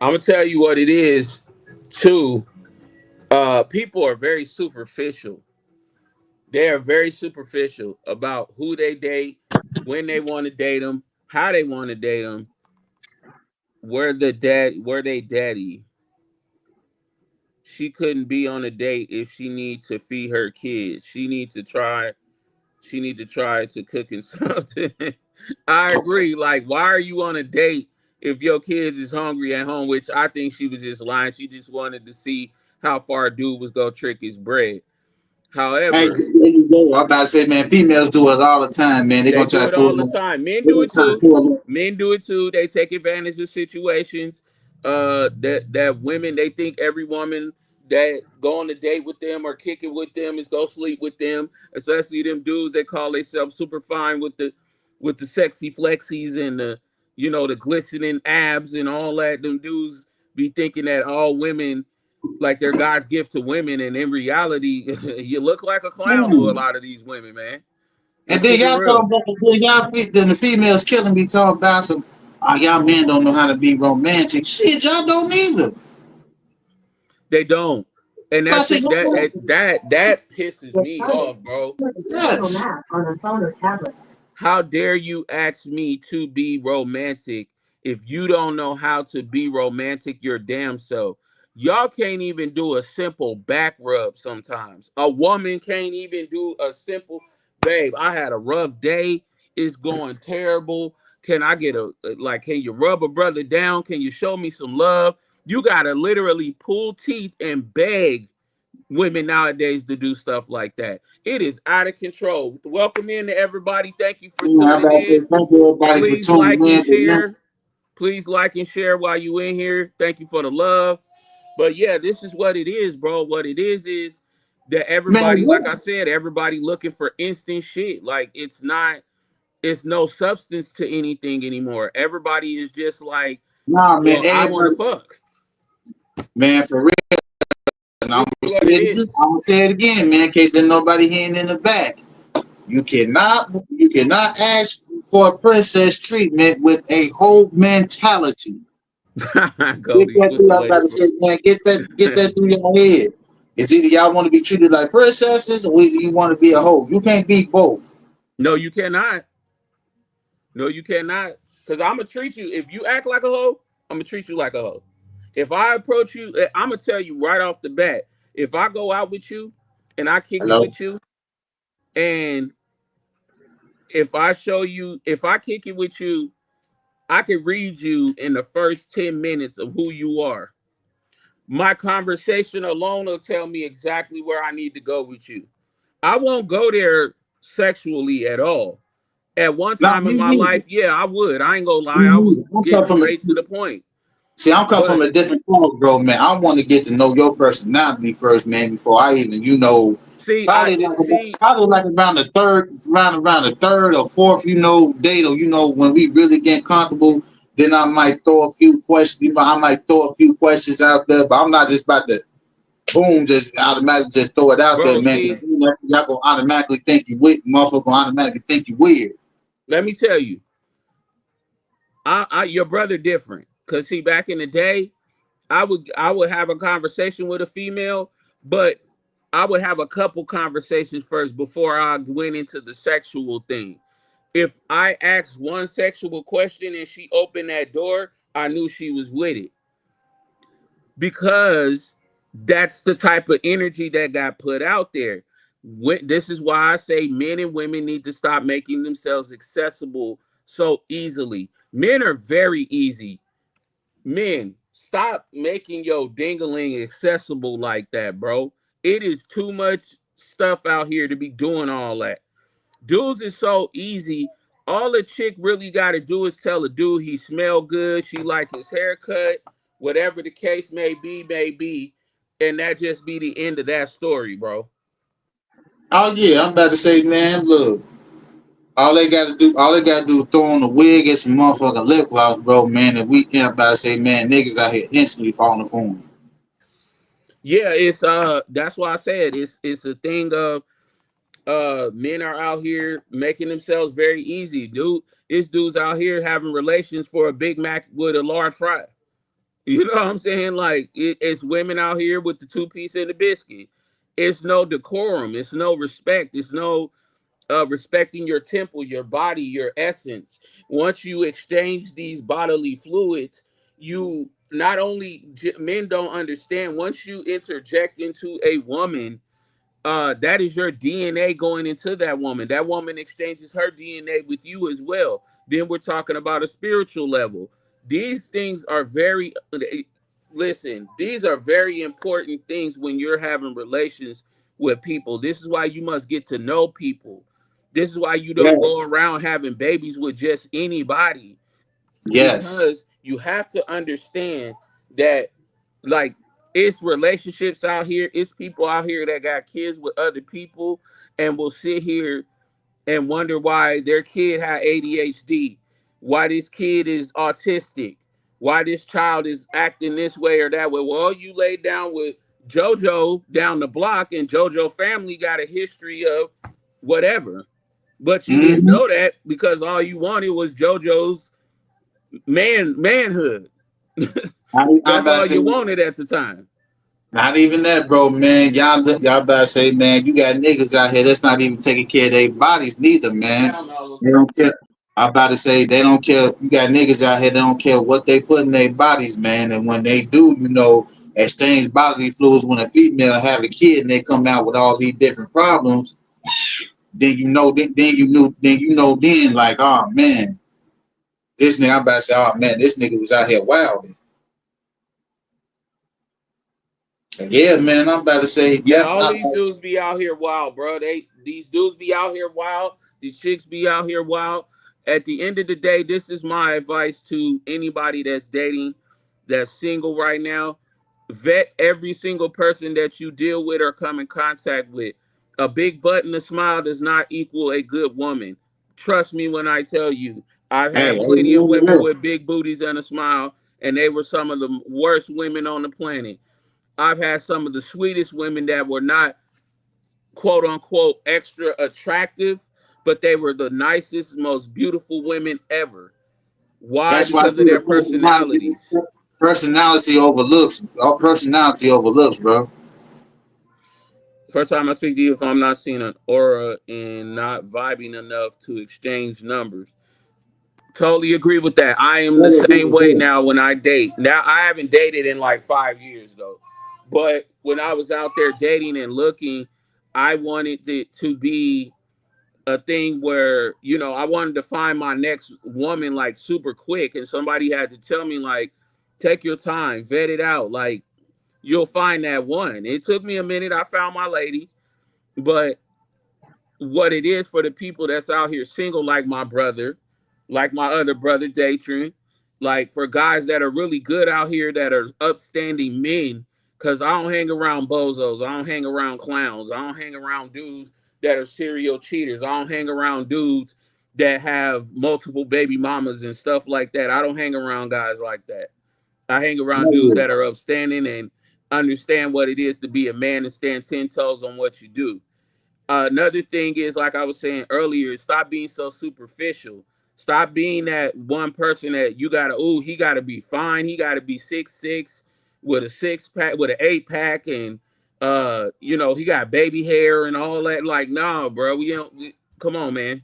I'm gonna tell you what it is too. People are very superficial. They are very superficial about who they date, when they want to date them, how they want to date them, where they daddy. She couldn't be on a date if she needs to feed her kids. She need to try to cooking something. I agree. Like, why are you on a date if your kids is hungry at home? Which I think she was just lying. She just wanted to see how far a dude was gonna trick his bread. Hey, However, there you go. I'm about to say, man, females do it all the time, man. They're they gonna try do to it all pull the them. time. Men They're do gonna it try to too. pull them. Men do it too. They take advantage of situations. That women, they think every woman that go on a date with them or kick it with them is go sleep with them. Especially them dudes that call themselves super fine with the sexy flexies and the the glistening abs and all that. Them dudes be thinking that all women like they're God's gift to women, and in reality, you look like a clown to a Man. lot of these women, man. And Let's then keep it y'all real. talking about then the females killing me talking about some. Oh, y'all men don't know how to be romantic. Shit, y'all don't either. They don't, and I that's said, it. That pisses me off, bro. yes. On a phone or tablet. How dare you ask me to be romantic if you don't know how to be romantic your damn self? Y'all can't even do a simple back rub sometimes. A woman can't even do a simple, babe, I had a rough day. It's going terrible. Can I get like, can you rub a brother down? Can you show me some love? You got to literally pull teeth and beg women nowadays to do stuff like that. It is out of control. Welcome in to everybody. Thank you for Yeah, I tuning gotta say in. thank you everybody for Please tuning like and in. Remember, share. Please like and share while you in here. Thank you for the love. But yeah, this is what it is, bro. What it is that man, everybody, like I said, everybody looking for instant shit. Like it's no substance to anything anymore. Everybody is just like, nah, man, well, I want to everybody, fuck. man, for real. And I'm This gonna is say what it it again. is. I'm gonna say it again, man, in case there's nobody hearing in the back. You cannot ask for a princess treatment with a whole mentality. Get Goldie, that what through. the I'm about to latest say, man, get that through your head. It's either y'all want to be treated like princesses or either you want to be a hoe. You can't be both. No, you cannot. No, you cannot. Because I'm going to treat you, if you act like a hoe, I'm going to treat you like a hoe. If I approach you, I'm going to tell you right off the bat. If I go out with you and I kick it Hello? with you, and if I kick it with you, I can read you in the first 10 minutes of who you are. My conversation alone will tell me exactly where I need to go with you. I won't go there sexually at all. At one Not time in me my neither. life, yeah, I would. I ain't gonna lie. Me I would neither. I'm get coming from straight to a the point. See, I'm coming from But a different point, bro, man. I want to get to know your personality first, man, before I even, see, probably like around the third or fourth, date, or when we really get comfortable, then I might throw a few questions. I might throw a few questions out there, but I'm not just about to boom, just automatically just throw it out there, bro, man. see, Y'all gonna automatically think you weird, motherfucker. Gonna automatically think you weird. let me tell you, your brother different. Cause see, back in the day, I would have a conversation with a female, but I would have a couple conversations first before I went into the sexual thing. If I asked one sexual question and she opened that door, I knew she was with it because that's the type of energy that got put out there. This is why I say men and women need to stop making themselves accessible so easily. Men are very easy. Men, stop making your dingaling accessible like that, bro. It is too much stuff out here to be doing all that. Dudes is so easy. All a chick really got to do is tell a dude he smell good, she like his haircut, whatever the case may be, and that just be the end of that story, bro. Oh yeah, I'm about to say, man, look, all they gotta do is throw on a wig and some motherfucking lip gloss, bro, man. And we can't about to say, man, niggas out here instantly falling for them. Yeah, it's that's why I said it's a thing of men are out here making themselves very easy. This dude's out here having relations for a Big Mac with a large fry. You know what I'm saying? Like it's women out here with the two piece and the biscuit. It's no decorum. It's no respect. It's no respecting your temple, your body, your essence. Once you exchange these bodily fluids, you not only men don't understand. Once you interject into a woman, that is your DNA going into that woman. That woman exchanges her DNA with you as well. Then we're talking about a spiritual level. These things are very listen, these are very important things when you're having relations with people. This is why you must get to know people. This is why you don't go Yes. around having babies with just anybody, Yes. because you have to understand that, like, it's relationships out here, it's people out here that got kids with other people and will sit here and wonder why their kid had ADHD, why this kid is autistic, why this child is acting this way or that way. Well, you laid down with JoJo down the block, and JoJo family got a history of whatever. But you didn't Mm-hmm. know that because all you wanted was JoJo's manhood. I'm That's about to all say, you wanted at the time. not even that, bro, man. Y'all about to say, man, you got niggas out here that's not even taking care of their bodies neither, man. Hell no. They don't care. I'm about to say they don't care. You got niggas out here, they don't care what they put in their bodies, man. And when they do, exchange bodily fluids when a female have a kid and they come out with all these different problems, then like, oh man, this nigga, I'm about to say, oh man, this nigga was out here wild. Yeah, man, I'm about to say, Yeah, all these definitely. dudes be out here wild, bro. These dudes be out here wild. These chicks be out here wild. At the end of the day, this is my advice to anybody that's dating, that's single right now. Vet every single person that you deal with or come in contact with. A big butt and a smile does not equal a good woman. Trust me when I tell you. I've Hey, had plenty of amen to women that. with big booties and a smile, and they were some of the worst women on the planet. I've had some of the sweetest women that were not quote unquote extra attractive, but they were the nicest, most beautiful women ever. Why? That's why Because of their personalities. personality overlooks, bro. First time I speak to you, if I'm not seeing an aura and not vibing enough to exchange numbers. Totally agree with that. I am the same way now when I date. Now I haven't dated in like 5 years though. But when I was out there dating and looking, I wanted it to be a thing where, I wanted to find my next woman like super quick, and somebody had to tell me like, take your time, vet it out, like you'll find that one. It took me a minute. I found my lady, but what it is for the people that's out here single, like my brother, like my other brother, Datrin, like for guys that are really good out here that are upstanding men, because I don't hang around bozos. I don't hang around clowns. I don't hang around dudes that are serial cheaters. I don't hang around dudes that have multiple baby mamas and stuff like that. I don't hang around guys like that. I hang around dudes that are upstanding and understand what it is to be a man and stand 10 toes on what you do. Another thing is, like I was saying earlier, stop being so superficial. Stop being that one person that you gotta, oh, he gotta be fine. He gotta be 6'6" with a six pack, with an 8 pack, and he got baby hair and all that. Like, nah, bro. Come on, man.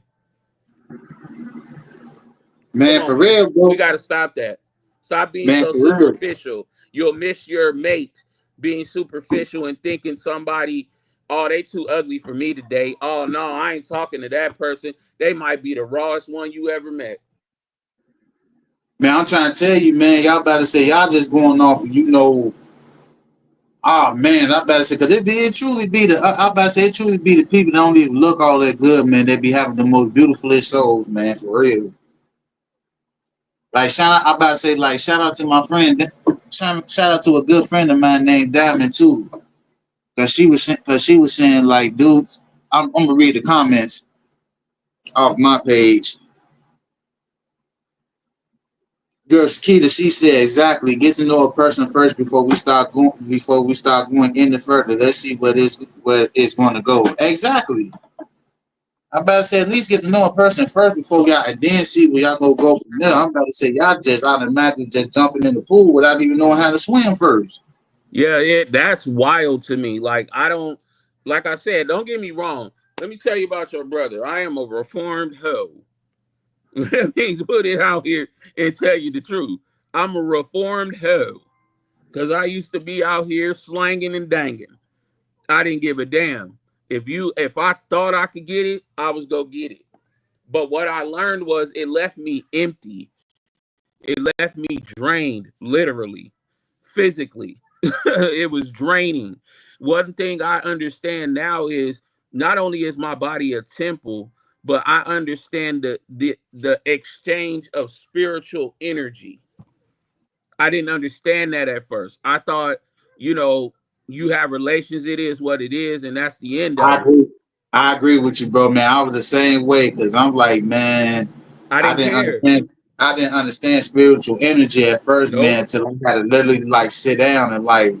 Come Man, on, for man. real, We bro. gotta stop that. Stop being Man, so for real. superficial. You'll miss your mate being superficial and thinking somebody, oh, they too ugly for me today. Oh no, I ain't talking to that person. They might be the rawest one you ever met. Man, I'm trying to tell you, man, y'all about to say y'all just going off, Oh man, I better say because it truly be the I better say it truly be the people that don't even look all that good, man. They be having the most beautifulest souls, man, for real. Like shout out, I about to say like shout out to my friend, shout out to a good friend of mine named Diamond too, because she was saying like, dudes, I'm gonna read the comments off my page. Girl Shakita, she said exactly. Get to know a person first before we start going any further. Let's see where it's going to go. Exactly. I'm about to say at least get to know a person first before y'all and then see where y'all go from there. I'm about to say y'all just automatically just jumping in the pool without even knowing how to swim first. Yeah, that's wild to me. Like I don't, like I said, don't get me wrong. Let me tell you about your brother. I am a reformed hoe. Let me put it out here and tell you the truth. I'm a reformed hoe because I used to be out here slanging and danging. I didn't give a damn. If I thought I could get it, I was gonna get it. But what I learned was it left me empty. It left me drained, literally, physically. It was draining. One thing I understand now is not only is my body a temple, but I understand the exchange of spiritual energy. I didn't understand that at first. I thought, you know, you have relations, it is what it is, and that's the end I of it. agree. I agree with you, bro, man. I was the same way because I'm like, man, I I didn't didn't care. understand. I didn't understand spiritual energy at first, man, Nope. until I had to literally like sit down and like,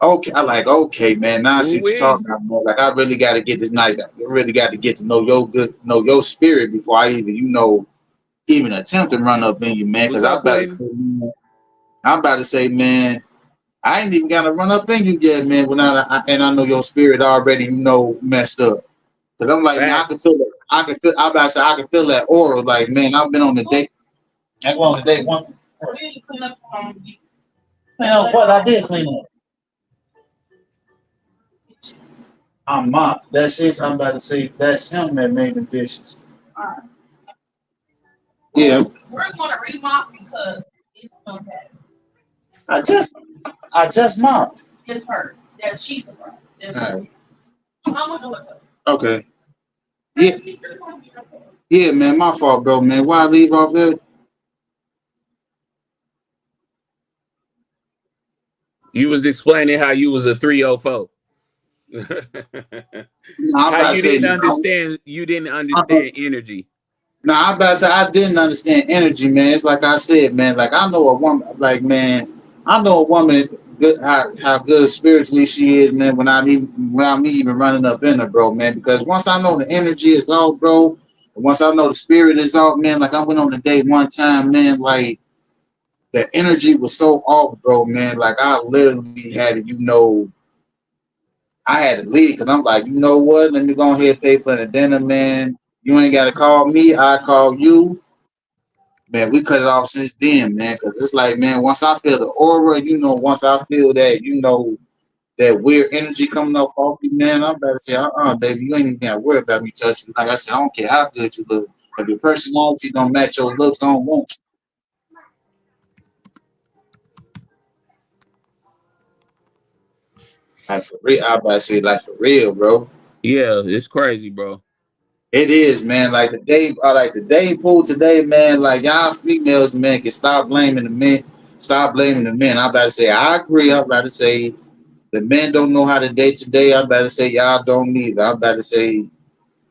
okay, I like, okay, man. Now I see Ooh what you're wee. talking about, man. Like, I really got to get this night. I really got to get to know your spirit before I even, even attempt to run up in you, man. What's Because up, Quentin? I'm about to say, man, I ain't even got to run up in you yet, man. And I know your spirit already, messed up. Because I'm like, man, I can Facts. feel it. I'm about to say, I can feel that aura. Like, man, I've been on the date. I go on the date one. Man, what I did clean up. I'm mopped. That's it. I'm about to say that's him that made the dishes. Yeah, We're going to remop because it's so bad. I just I just mopped. It's her. That she's the problem. That's All right. I'm gonna do it though. Okay. Yeah, yeah, man. My fault, bro, man. Why I leave off there? You was explaining how you was a 304. No, I'm How about to say. you didn't No, understand energy. I'm about to say I didn't understand energy, man. It's like I said, man. Like I know a woman, like man, I know a woman good how good spiritually she is, man. Without me even running up in her, bro, man. Because once I know the energy is off, bro, and once I know the spirit is off, man. Like I went on a date one time, man. Like the energy was so off, bro, man. Like I literally had to, I had to leave because I'm like, you know what? Let me go ahead and pay for the dinner, man. You ain't got to call me. I call you. Man, we cut it off since then, man. Because it's like, man, once I feel the aura, once I feel that, that weird energy coming up off you, man, I'm about to say, baby, you ain't even got to worry about me touching. Like I said, I don't care how good you look. If your personality don't match your looks, I don't want you. Like for real, I about to say, like for real, bro. Yeah, it's crazy, bro. It is, man. Like the day pool today, man. Like y'all females, man, can stop blaming the men. Stop blaming the men. I'm about to say, I agree. I'm about to say the men don't know how to date today. I'm about to say y'all don't either. I'm about to say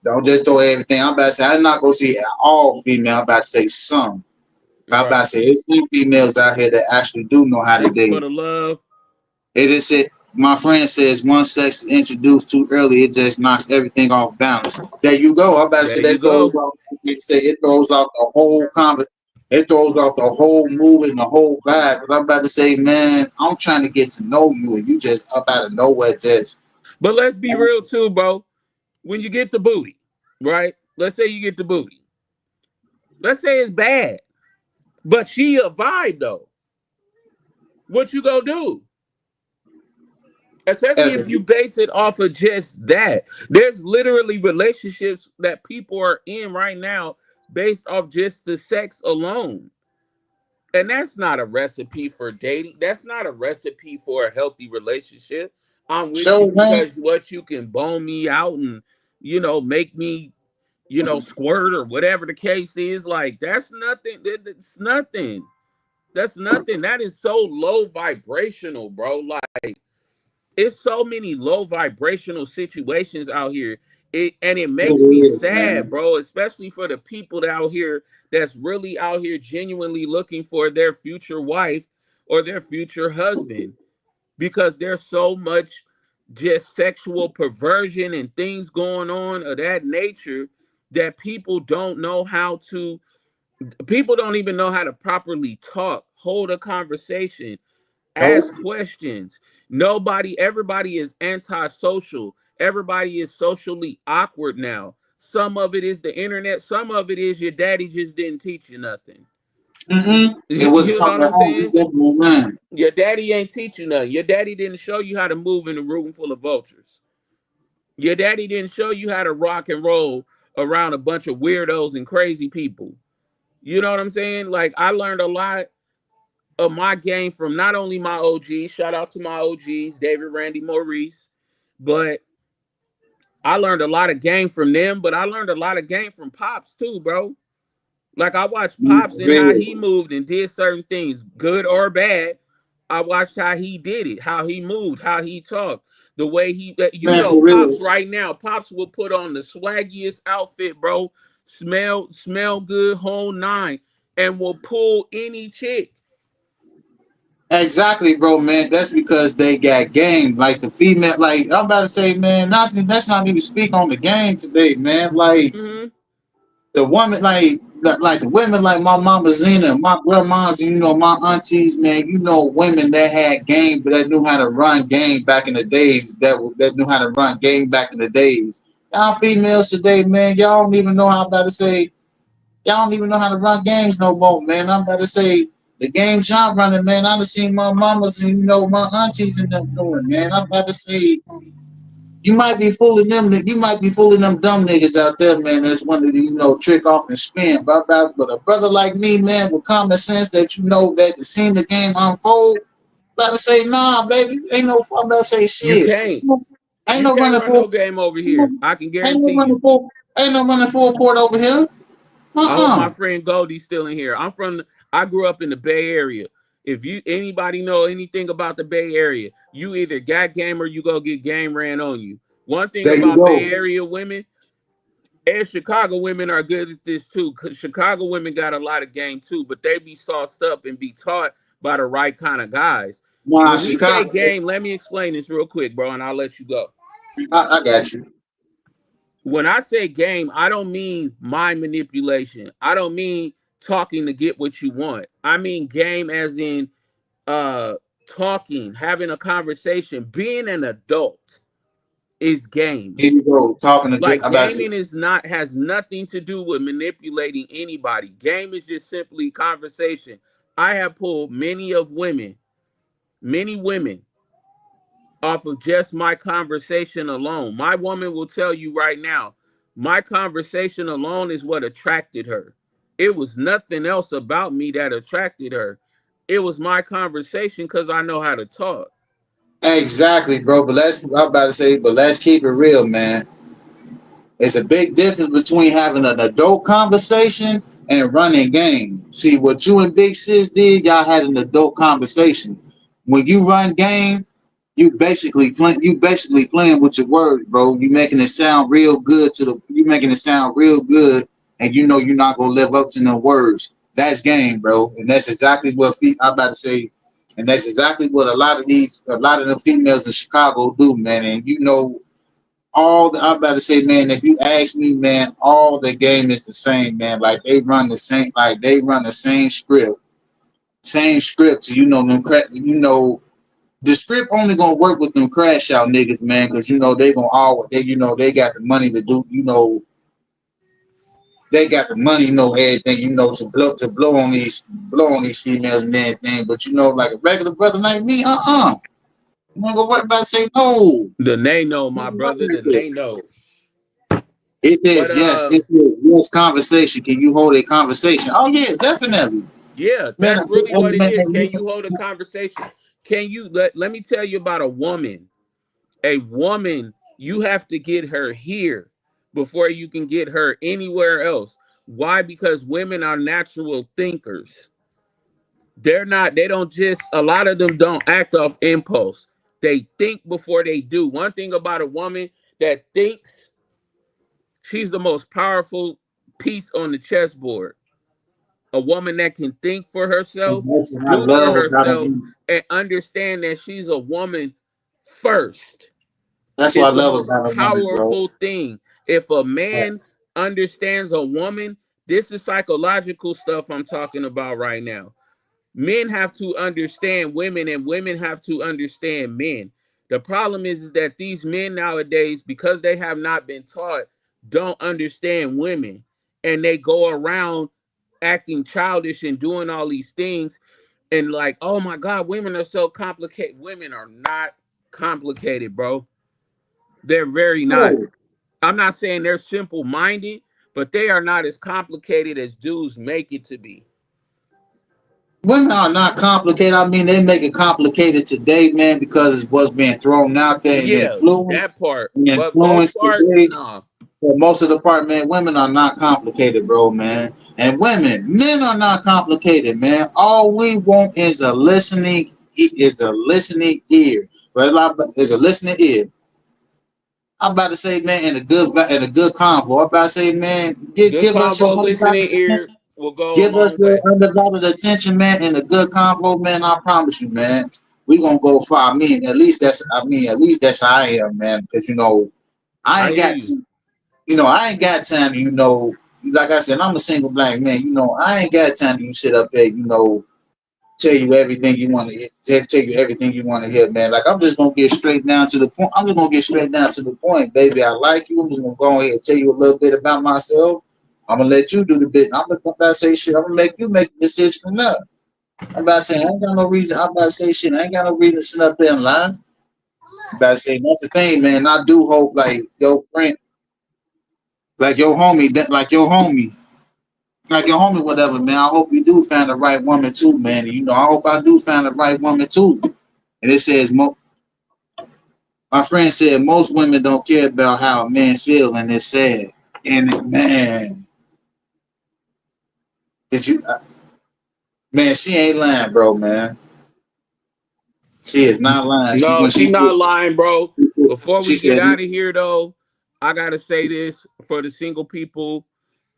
don't just throw everything. I'm about to say I'm not gonna say all female. I'm about to say some. I'm about Right. to say there's some females out here that actually do know how to Thank you for date. the love. It is it. My friend says once sex is introduced too early, it just knocks everything off balance. There you go. I'm about to There say you that throws go. off. It throws off the whole it throws off the whole mood and the whole vibe. But I'm about to say, man, I'm trying to get to know you, and you just up out of nowhere just. But let's be real too, bro. When you get the booty, right? Let's say you get the booty. Let's say it's bad, but she a vibe though. What you gonna do? Especially if you base it off of just that. There's literally relationships that people are in right now based off just the sex alone. And that's not a recipe for dating. That's not a recipe for a healthy relationship. I'm with you So man, because what you can bone me out and make me squirt or whatever the case is, like that's nothing. That's nothing. That's nothing. That is so low vibrational, bro. Like it's so many low vibrational situations out here. It makes me it is, sad, man. bro, especially for the people that out here that's really out here genuinely looking for their future wife or their future husband because there's so much just sexual perversion and things going on of that nature that people don't even know how to properly talk, hold a conversation, Nope. ask questions. Everybody is antisocial. Everybody is socially awkward now. Some of it is the internet. Some of it is your daddy just didn't teach you nothing. It was You know what something I'm home. saying? Man. Your daddy ain't teach you nothing. Your daddy didn't show you how to move in a room full of vultures. Your daddy didn't show you how to rock and roll around a bunch of weirdos and crazy people. You know what I'm saying? Like I learned a lot of my game from not only my OGs, shout out to my OGs, David, Randy, Maurice, but I learned a lot of game from them, but I learned a lot of game from Pops too, bro. Like I watched Pops and how he moved and did certain things, good or bad. I watched how he did it, how he moved, how he talked, the way Man, for Pops real. right now. Pops will put on the swaggiest outfit, bro. Smell good, whole nine, and will pull any chick. Exactly, bro, man. That's because they got game. Like the female, like I'm about to say, man, nothing. That's not even speak on the game today, man. Like Mm-hmm. the woman, like the women, like my mama Zena, my grandmas, my aunties, man. Women that had game, but that knew how to run game back in the days. That knew how to run game back in the days. Y'all females today, man. Y'all don't even know how I'm about to say. Y'all don't even know how to run games no more, man. I'm about to say the games y'all running, man. I done seen my mamas and my aunties and them doing, man. I'm about to say you might be fooling them. You might be fooling them dumb niggas out there, man. That's one to trick off and spin. But a brother like me, man, with common sense that that seen the game unfold. About to say nah, baby. Ain't no. I'm about to say You shit. can't. Ain't You no can't running run no full. game over here. I can Ain't no guarantee running you. full. Ain't no running full court over here. I hope my Uh friend Goldie's still in here. I grew up in the Bay Area. If anybody know anything about the Bay Area, you either got game or you go get game ran on you. One thing There you about Bay go. Area women and Chicago women are good at this too. Cause Chicago women got a lot of game too, but they be sauced up and be taught by the right kind of guys. Nah, When we say Chicago. game, let me explain this real quick, bro, and I'll let you go. I got you. When I say game, I don't mean mind manipulation. I don't mean talking to get what you want. I mean game as in uh talking, having a conversation, being an adult is game. Here you go. Talking to good Like about you. gaming has nothing to do with manipulating anybody. Game is just simply conversation. I have pulled many women off of just my conversation alone. My woman will tell you right now, my conversation alone is what attracted her. It was nothing else about me that attracted her. It was my conversation because I know how to talk. Exactly, bro. I'm about to say, but let's keep it real, man. It's a big difference between having an adult conversation and running game. See what you and Big Sis did, y'all had an adult conversation. When you run game, you basically playing with your words, bro. You making it sound real good you making it sound real good, and you're not gonna live up to them words. That's game, bro, and that's exactly what I'm about to say, and that's exactly what a lot of the females in Chicago do, man. And I'm about to say, man, if you ask me, man, all the game is the same, man. Like they run the same script. The script only gonna work with them crash out niggas, man, because they gonna all they got the money to do, they got the money, everything, to blow on these females and everything. But like a regular brother like me, you wanna go right about to say no. The they know, my brother, the they know. It But is, yes, it is, yes, conversation. Can you hold a conversation? Oh yeah, definitely. Yeah, Man, that's really what it is. man, Can you hold a conversation? Can you let me tell you about a woman? A woman, you have to get her here before you can get her anywhere else. Why? Because women are natural thinkers. They don't just, a lot of them don't act off impulse. They think before they do. One thing about a woman that thinks, she's the most powerful piece on the chessboard. A woman that can think for herself, that's what I do for love about herself, them. and understand that she's a woman first. That's what It's I the love most about a woman, bro. powerful thing. If a man Yes. understands a woman, this is psychological stuff I'm talking about right now. Men have to understand women, and women have to understand men. The problem is that these men nowadays, because they have not been taught, don't understand women, and they go around acting childish and doing all these things, and like, oh my god, women are so complicated. Women are not complicated, bro. They're very not. Oh, I'm not saying they're simple minded, but they are not as complicated as dudes make it to be. women are not complicated. I mean, they make it complicated today, man, because it's what's being thrown out there and Yeah, that part. and But most influenced part, today. no. For most of the part, man, women are not complicated, bro, man. And men are not complicated, man. All we want is a listening ear. But is a listening ear. I'm about to say, man, in a good convo. I'm about to say, man, Good give us your convo, listening ear will go a give us long your way. undivided attention, man, in a good convo, man. I promise you, man, we gonna go far. At least that's how I am, man. Because I I ain't hear got you. to, I ain't got time to, like I said, I'm a single black man. I ain't got time to sit up there, tell you everything you want to hear, tell you everything you want to hear, man. Like I'm just gonna get straight down to the point. I'm just gonna get straight down to the point, baby. I like you. I'm just gonna go ahead and tell you a little bit about myself. I'm gonna let you do the bit. I'm gonna come back and say shit. I'm gonna make you make the decision from there. I'm about to say I ain't got no reason. I'm about to say shit. I ain't got no reason to sit up there and lie. I'm about to say that's the thing, man. I do hope like your friend, like your homie, like your homie, whatever, man. I hope you do find the right woman too, man. I hope I do find the right woman too. And it says, my friend said most women don't care about how a man feel, and it's sad. And man, did you, man? She ain't lying, bro, man. She is not lying. She No, when she not lying, bro. Before she we get said, out of here though, I gotta say this for the single people,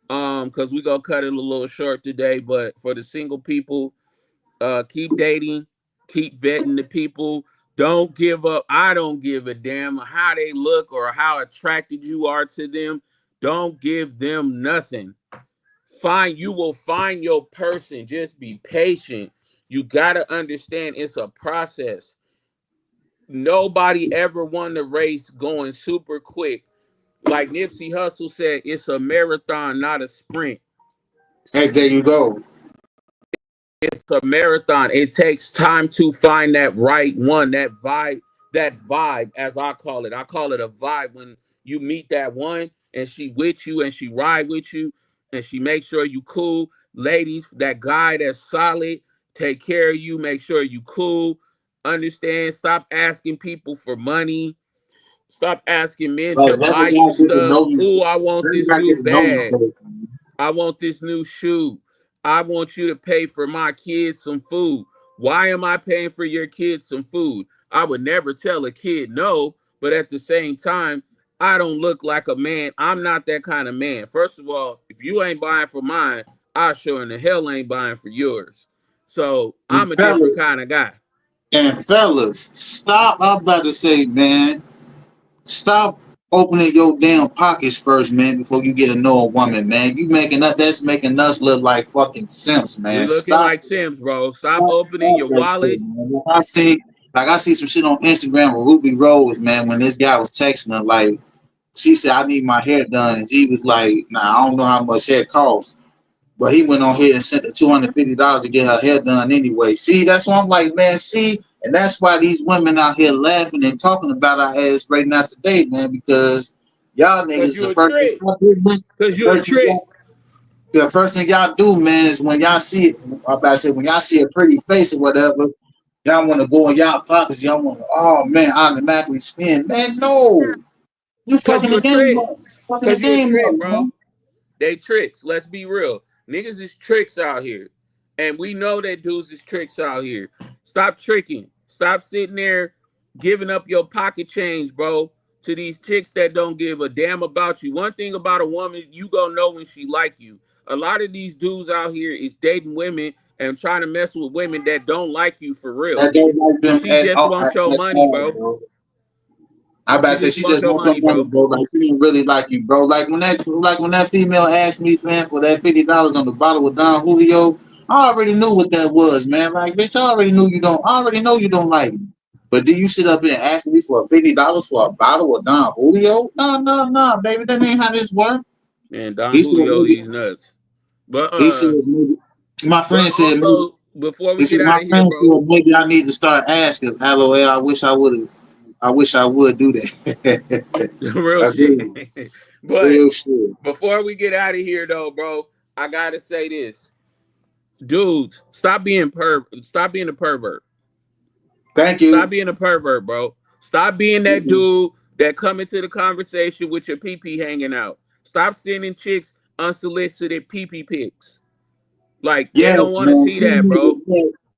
because we gonna cut it a little short today, but for the single people, keep dating, keep vetting the people. Don't give up. I don't give a damn how they look or how attracted you are to them. Don't give them nothing. You will find your person. Just be patient. You gotta understand it's a process. Nobody ever won the race going super quick. Like Nipsey Hussle said, it's a marathon, not a sprint. "Hey, there you go." It's a marathon. It takes time to find that right one, that vibe, as I call it. I call it a vibe when you meet that one and she with you and she ride with you and she makes sure you cool. Ladies, that guy that's solid, take care of you, make sure you cool. Understand? Stop asking people for money. Stop asking men Like to never buy you got to get to stuff. know you. Oh, I want Never this got to new get to know you, bag. bro. I want this new shoe. I want you to pay for my kids some food. Why am I paying for your kids some food? I would never tell a kid no, but at the same time, I don't look like a man. I'm not that kind of man. First of all, if you ain't buying for mine, I sure in the hell ain't buying for yours. So And I'm a different fellas, kind of guy. stop. I'm about to say, man. Stop opening your damn pockets first, man, before you get to know a woman, man. That's making us look like fucking simps, We man. looking like Sims, bro. Stop opening Stop your that shit, wallet. man. I see some shit on Instagram with Ruby Rose, man, when this guy was texting her, like, she said, I need my hair done. And he was like, nah, I don't know how much hair costs. But he went on here and sent her $250 to get her hair done anyway. See, that's why I'm like, man, see, and that's why these women out here laughing and talking about our ass right now today, man, because y'all Cause niggas you a trick. the Cause you a first thing trick. The first thing y'all do, man, is when y'all see it. I'm about to say when y'all see a pretty face or whatever, y'all want to go in y'all pockets. Y'all want to, oh man, automatically spend. Man, no, you Cause fucking you the a game trick. up. Fucking the Cause you a game trick, up, bro. man. They tricks. Let's be real. Niggas is tricks out here. And we know that dudes is tricks out here. Stop tricking. Stop sitting there giving up your pocket change, bro, to these chicks that don't give a damn about you. One thing about a woman, you gonna know when she like you. A lot of these dudes out here is dating women and trying to mess with women that don't like you for real. That don't like them She at just all, wants your at money, all, bro. bro. I about She to say just she wants just your wants your money, money, bro. bro. Like she didn't really like you, bro. Like when that female asked me, man, for that $50 on the bottle of Don Julio, I already knew what that was, man. Like, bitch, I already knew you don't. I already know you don't like me. But do you sit up here and ask me for $50 for a bottle of Don Julio? No, no, no, baby, that ain't how this works. Man, Don He said, Julio, maybe. he's nuts. But He said, maybe. My but friend said, maybe. also before He we said, get out my of here, friend bro, said, maybe I need to start asking. LOL. I wish I would have. I wish I would do that. real I shit. do. But Real shit. before we get out of here though, bro, I gotta say this. Dudes, stop being a pervert. Thank Stop you. being a pervert, bro. Stop being that dude that come into the conversation with your pee pee hanging out. Stop sending chicks unsolicited pee pee pics. Like they Yes, don't want to man. see that, bro.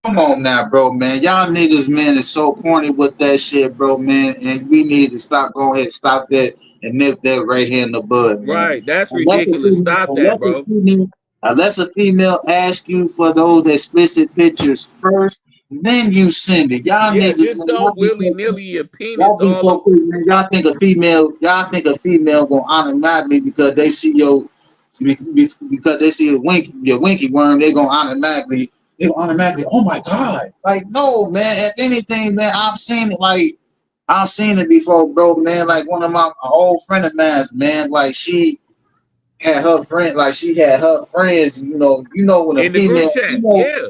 Come on now, bro, man. Y'all niggas, man, is so corny with that shit, bro, man. And we need to stop. Go ahead, stop that and nip that right here in the bud, man. Right. That's Unless a ridiculous. female, Stop that, unless a bro. female, unless a female asks you for those explicit pictures first, then you send it. Y'all Yeah, niggas, just man, y'all don't be willy so nilly your y'all penis be all so up. quick, man. Y'all think a female gonna automatically because they see because they see your winky worm, they gonna automatically, oh my god. Like, no, man. If anything, man, I've seen it before, bro, man. Like one of my old friend of mine, man, like she had her friends, when a In the group female, chat. Yeah.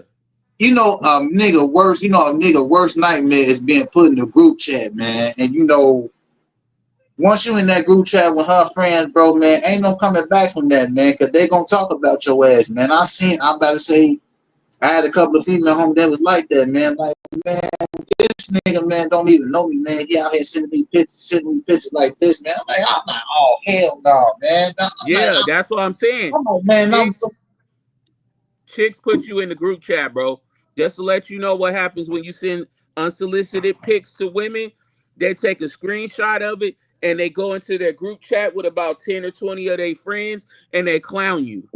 a nigga worst nightmare is being put in the group chat, man. And once you in that group chat with her friends, bro, man, ain't no coming back from that, man, because they gonna talk about your ass, man. I'm about to say, I had a couple of female homies that was like that, man. Like, man, this nigga, man, don't even know me, man. He out here sending me pictures like this, man. I'm like, oh, hell no, man. I'm like, Yeah, that's what I'm saying. come on, man. Chicks, chicks put you in the group chat, bro. Just to let you know what happens when you send unsolicited pics to women. They take a screenshot of it and they go into their group chat with about 10 or 20 of their friends and they clown you.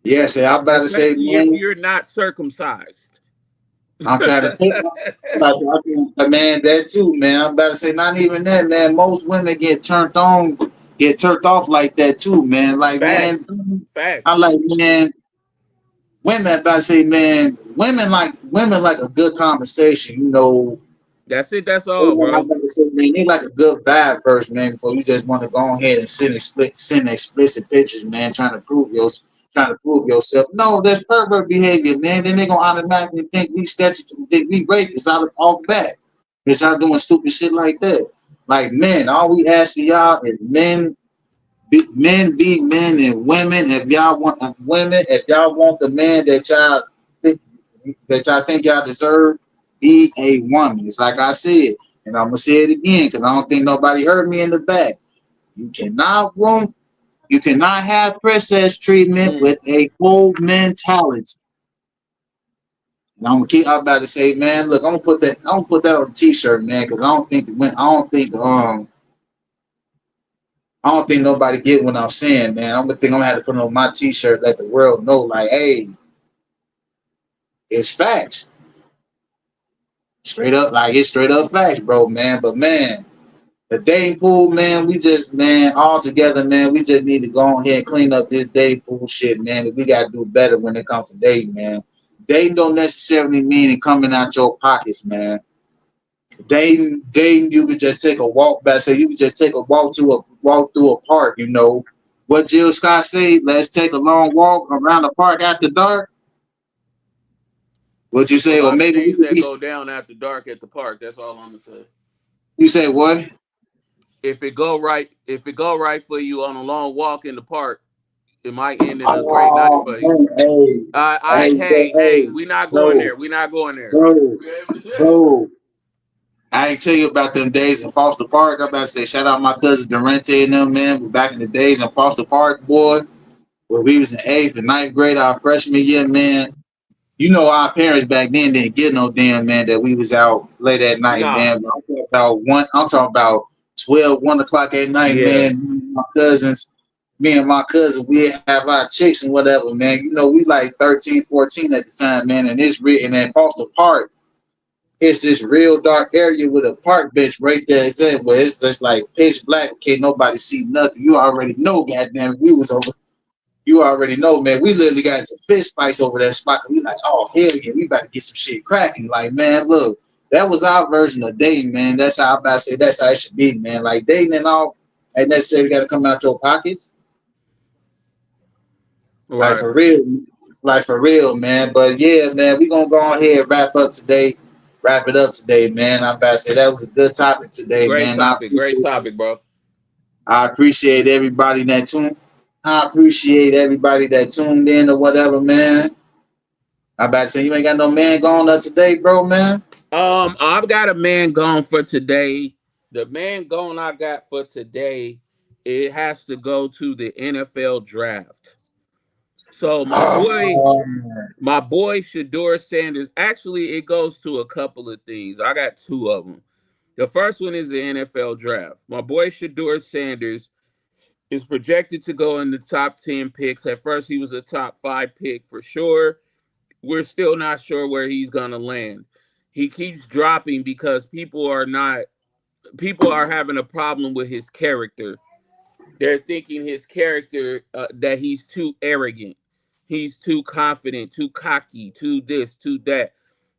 yes, I'm about to say, Especially if man, you're not circumcised. I'm trying to take man, that too, man. I'm about to say, not even that, man. Most women get turned off like that too, man. Like, man, Facts. I Facts. like, man, women about to say, man, women like a good conversation, That's it. That's They all, like, bro. I say, man, they like a good vibe first, man, before you just want to go ahead and send explicit pictures, man, trying to prove yourself. No, that's pervert behavior, man. Then they gonna automatically think think we rapists out of off back. They start doing stupid shit like that. Like, men, all we ask of y'all is men be men, and women, if y'all want the man think that y'all think y'all deserve, be a woman. It's like I said, and I'm gonna say it again because I don't think nobody heard me in the back. You cannot want, you cannot have princess treatment Mm. with a full mentality. And I'm about to say, man, look, I'm gonna put that on a t-shirt, man, because I don't think nobody get what I'm saying, man. I'm gonna have to put it on my t-shirt, let the world know, like, hey, it's facts. Straight up, like it's straight up facts, bro, man. But man, the dating pool, man, all together, man, we just need to go on here and clean up this dating pool shit, man. We gotta do better when it comes to dating, man. Dating don't necessarily mean it coming out your pockets, man. Dating, you could just take a walk back. So you could just take a walk through a park. What Jill Scott say? Let's take a long walk around the park after dark. What you It's a say? Or lot of maybe we things could that be. go down after dark at the park. That's all I'm gonna say. You say what? If it go right for you on a long walk in the park, It might end in a great night for you. Man, hey, Hey, we not going bro, there. We not going there. bro, bro. I ain't tell you about them days in Foster Park. I'm about to say shout out my cousin Durante and them, man. But back in the days in Foster Park, boy, where we was in 8th and 9th grade, our freshman year, man. You know our parents back then didn't get no damn, man, that we was out late at night, Nah. man. I'm talking about 12, 1 o'clock at night, Yeah. man. Me and my cousins, we have our chicks and whatever, man. You know, we like 13, 14 at the time, man. And it's written at Foster Park. It's this real dark area with a park bench right there. It's just like pitch black. Can't nobody see nothing. You already know, goddamn, we was over. You already know, man. We literally got into fist fights over that spot. We like, oh hell yeah, we about to get some shit cracking. Like, man, look, that was our version of dating, man. That's how I about to say that's how it should be, man. Like dating and all ain't necessarily got to come out your pockets. Like Right. for real, like for real, man. But yeah, man, we gonna go ahead and wrap it up today, man. I'm about to say that was a good topic today, Great man. topic. Great topic, bro. I appreciate everybody that tuned. I appreciate everybody that tuned in or whatever, man. I about to say you ain't got no man going up today, bro, man. I've got a man gone for today. The man gone I got for today, it has to go to the NFL draft. So Oh, my boy Shador Sanders. Actually, it goes to a couple of things. I got two of them. The first one is the NFL draft. My boy Shador Sanders is projected to go in the top 10 picks. At first, he was a top 5 pick for sure. We're still not sure where he's gonna land. He keeps dropping because people are having a problem with his character. They're thinking his character that he's too arrogant, he's too confident, too cocky, too this, too that.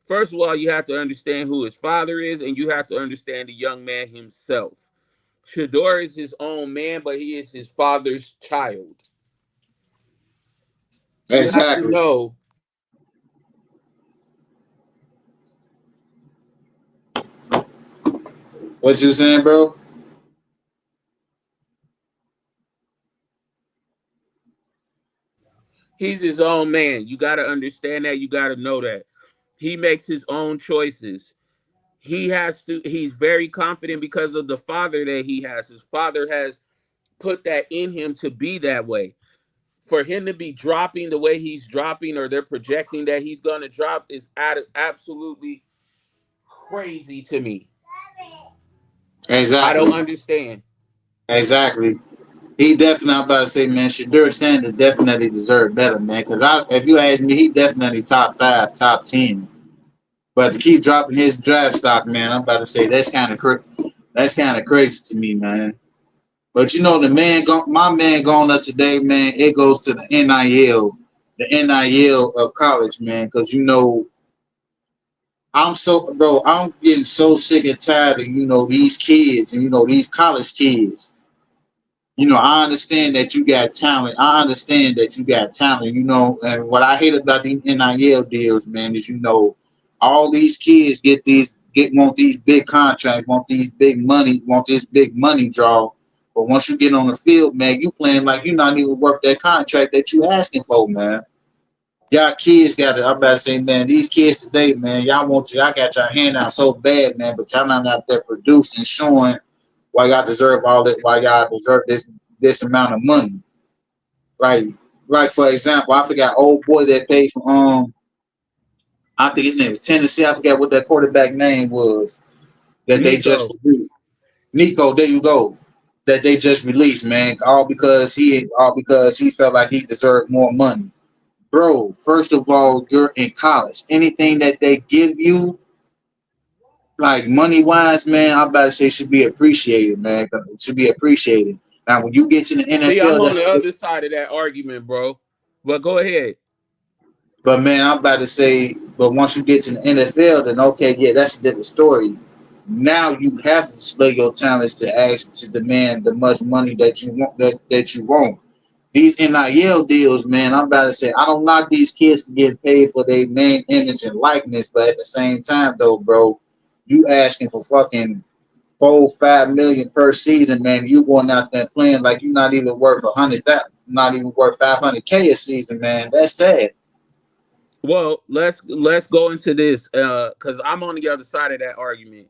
First of all, you have to understand who his father is, and you have to understand the young man himself. Shador is his own man, but he is his father's child. You have to exactly. know What you saying, bro? he's his own man. You got to understand that. You got to know that. He makes his own choices. He's very confident because of the father that he has. His father has put that in him to be that way. For him to be dropping the way he's dropping, or they're projecting that he's going to drop, is absolutely crazy to me. I don't Exactly. understand. Exactly. He definitely, I'm about to say, man, Shadur Sanders definitely deserved better, man. Because if you ask me, he definitely top 5, top 10. But to keep dropping his draft stock, man, I'm about to say that's kind of crazy to me, man. But you know, my man going up today, man. It goes to the NIL of college, man. Because you know, I'm getting so sick and tired of these kids and these college kids. I understand that you got talent. I understand that you got talent. And what I hate about these NIL deals, man, is all these kids want these big contracts, want these big money, want this big money draw. But once you get on the field, man, you playing like you're not even worth that contract that you asking for, man. Y'all kids got it. I'm about to say, man, these kids today, man, y'all got your hand out so bad, man, but y'all not out there producing, showing why y'all deserve all that, why y'all deserve this amount of money. Right. Right, for example, I forgot old boy that paid for I think his name was Tennessee. I forgot what that quarterback name was that they just Nico. released. Nico, there you go. That they just released, man. All because he felt like he deserved more money. Bro, first of all, you're in college. Anything that they give you, like money wise, man, I'm about to say should be appreciated, man. It should be appreciated. Now, when you get to the See, I'm NFL, on that's the other side of that argument, bro. But go ahead. but man, I'm about to say, but once you get to the NFL, then okay, yeah, that's a different story. Now you have to display your talents to demand the much money that you want that you want. These NIL deals, man, I'm about to say I don't knock these kids to get paid for their name, image, and likeness, but at the same time, though, bro, you asking for fucking 4, 5 million per season, man. You going out there playing like you're not even worth 100,000. not even worth $500K a season, man. That's sad. Well, let's go into this because I'm on the other side of that argument.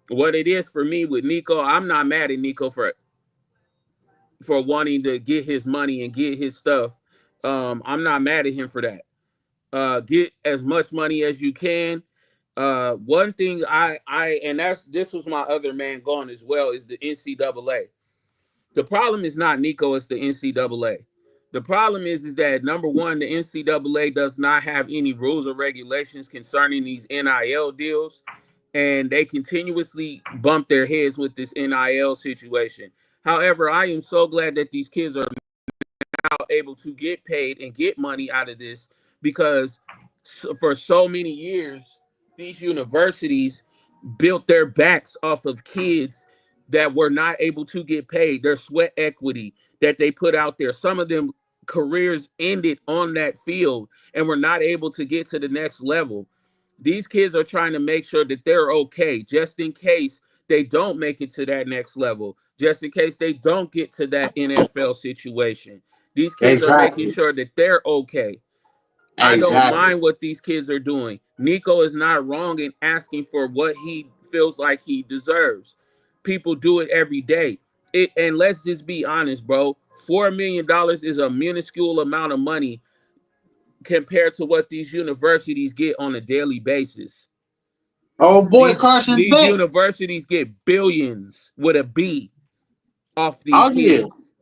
What it is for me with Nico, I'm not mad at Nico for wanting to get his money and get his stuff. I'm not mad at him for that. Get as much money as you can. One thing I and this was my other man going as well is the NCAA. The problem is not Nico, it's the NCAA. The problem is that number one, the NCAA does not have any rules or regulations concerning these NIL deals, and they continuously bump their heads with this NIL situation. However, I am so glad that these kids are now able to get paid and get money out of this because for so many years, these universities built their backs off of kids that were not able to get paid, their sweat equity that they put out there. Some of them careers ended on that field and were not able to get to the next level. These kids are trying to make sure that they're okay, just in case they don't make it to that next level, just in case they don't get to that NFL situation. These kids are making Exactly. sure that they're okay. I don't Exactly. mind what these kids are doing. Nico is not wrong in asking for what he feels like he deserves. People do it every day. And let's just be honest, bro. $4 million is a minuscule amount of money compared to what these universities get on a daily basis. Oh boy, These Carson's these back. universities get billions with a B off these Oh yeah. kids.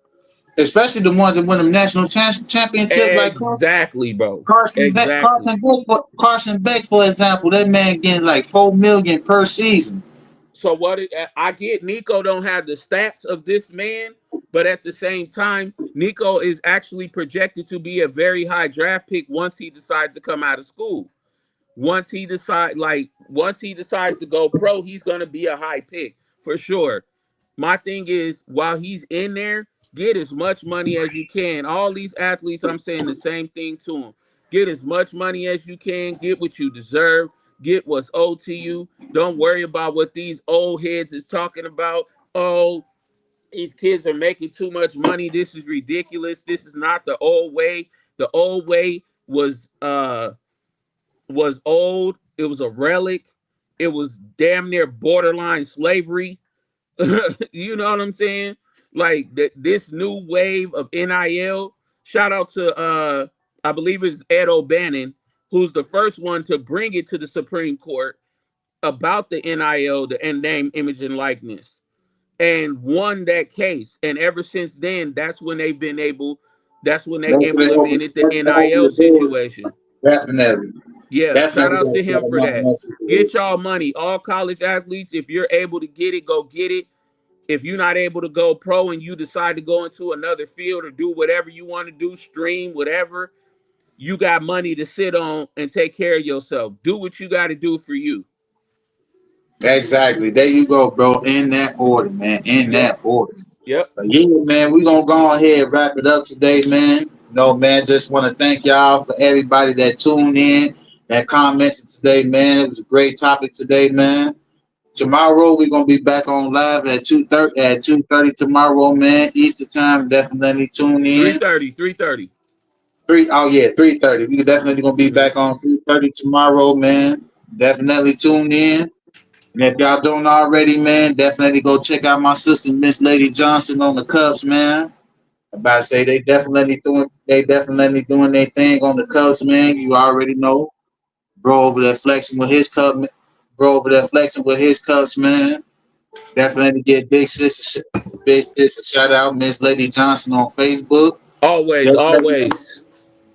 Especially the ones that win them national championships like Exactly, bro. Carson Beck, Exactly. Carson Beck, for example, that man getting like $4 million per season. So I get Nico don't have the stats of this man, but at the same time, Nico is actually projected to be a very high draft pick once he decides to come out of school. Once he decides to go pro, he's gonna be a high pick for sure. My thing is, while he's in there, get as much money as you can. All these athletes, I'm saying the same thing to them. Get as much money as you can. Get what you deserve. Get what's owed to you. Don't worry about what these old heads is talking about. Oh, these kids are making too much money. This is ridiculous. This is not the old way. The old way was old. It was a relic. It was damn near borderline slavery. You know what I'm saying? Like this new wave of NIL. Shout out to I believe it's Ed O'Bannon, who's the first one to bring it to the Supreme Court about the NIL, the name, image, and likeness, and won that case. And ever since then, that's when they implemented the NIL situation. Definitely. Yeah, shout Definitely out gonna to set him them for up in that. that Get situation. y'all money. All college athletes, if you're able to get it, go get it. If you're not able to go pro and you decide to go into another field or do whatever you want to do, stream, whatever, you got money to sit on and take care of yourself. Do what you got to do for you. Exactly. There you go, bro. In that order, man. In Yep. that order. Yep. But yeah, man, we gonna go ahead and wrap it up today, man. No, man, just want to thank y'all for everybody that tuned in, that commented today, man. It was a great topic today, man. Tomorrow we're gonna be back on live at 2:30 tomorrow, man. Easter time. Definitely tune in. 3:30, 3:30. 3:30. We definitely gonna be Mm-hmm. back on 3:30 tomorrow, man. Definitely tune in. And if y'all don't already, man, definitely go check out my sister, Miss Lady Johnson, on the Cubs, man. About to say they definitely doing their thing on the Cubs, man. You already know. Bro over there flexing with his Cubs, man. Definitely get big sister shout out, Miss Lady Johnson on Facebook. Always, Definitely, always.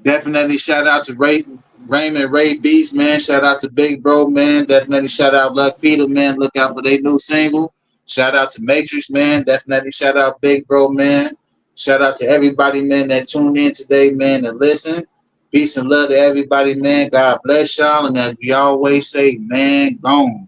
definitely shout out to Raymond Ray Beast, man. Shout out to Big Bro, man. Definitely shout out Luck Peter, man. Look out for their new single. Shout out to Matrix, man. Definitely shout out Big Bro, man. Shout out to everybody, man, that tuned in today, man, and listen. Peace and love to everybody, man. God bless y'all. And as we always say, man, gone.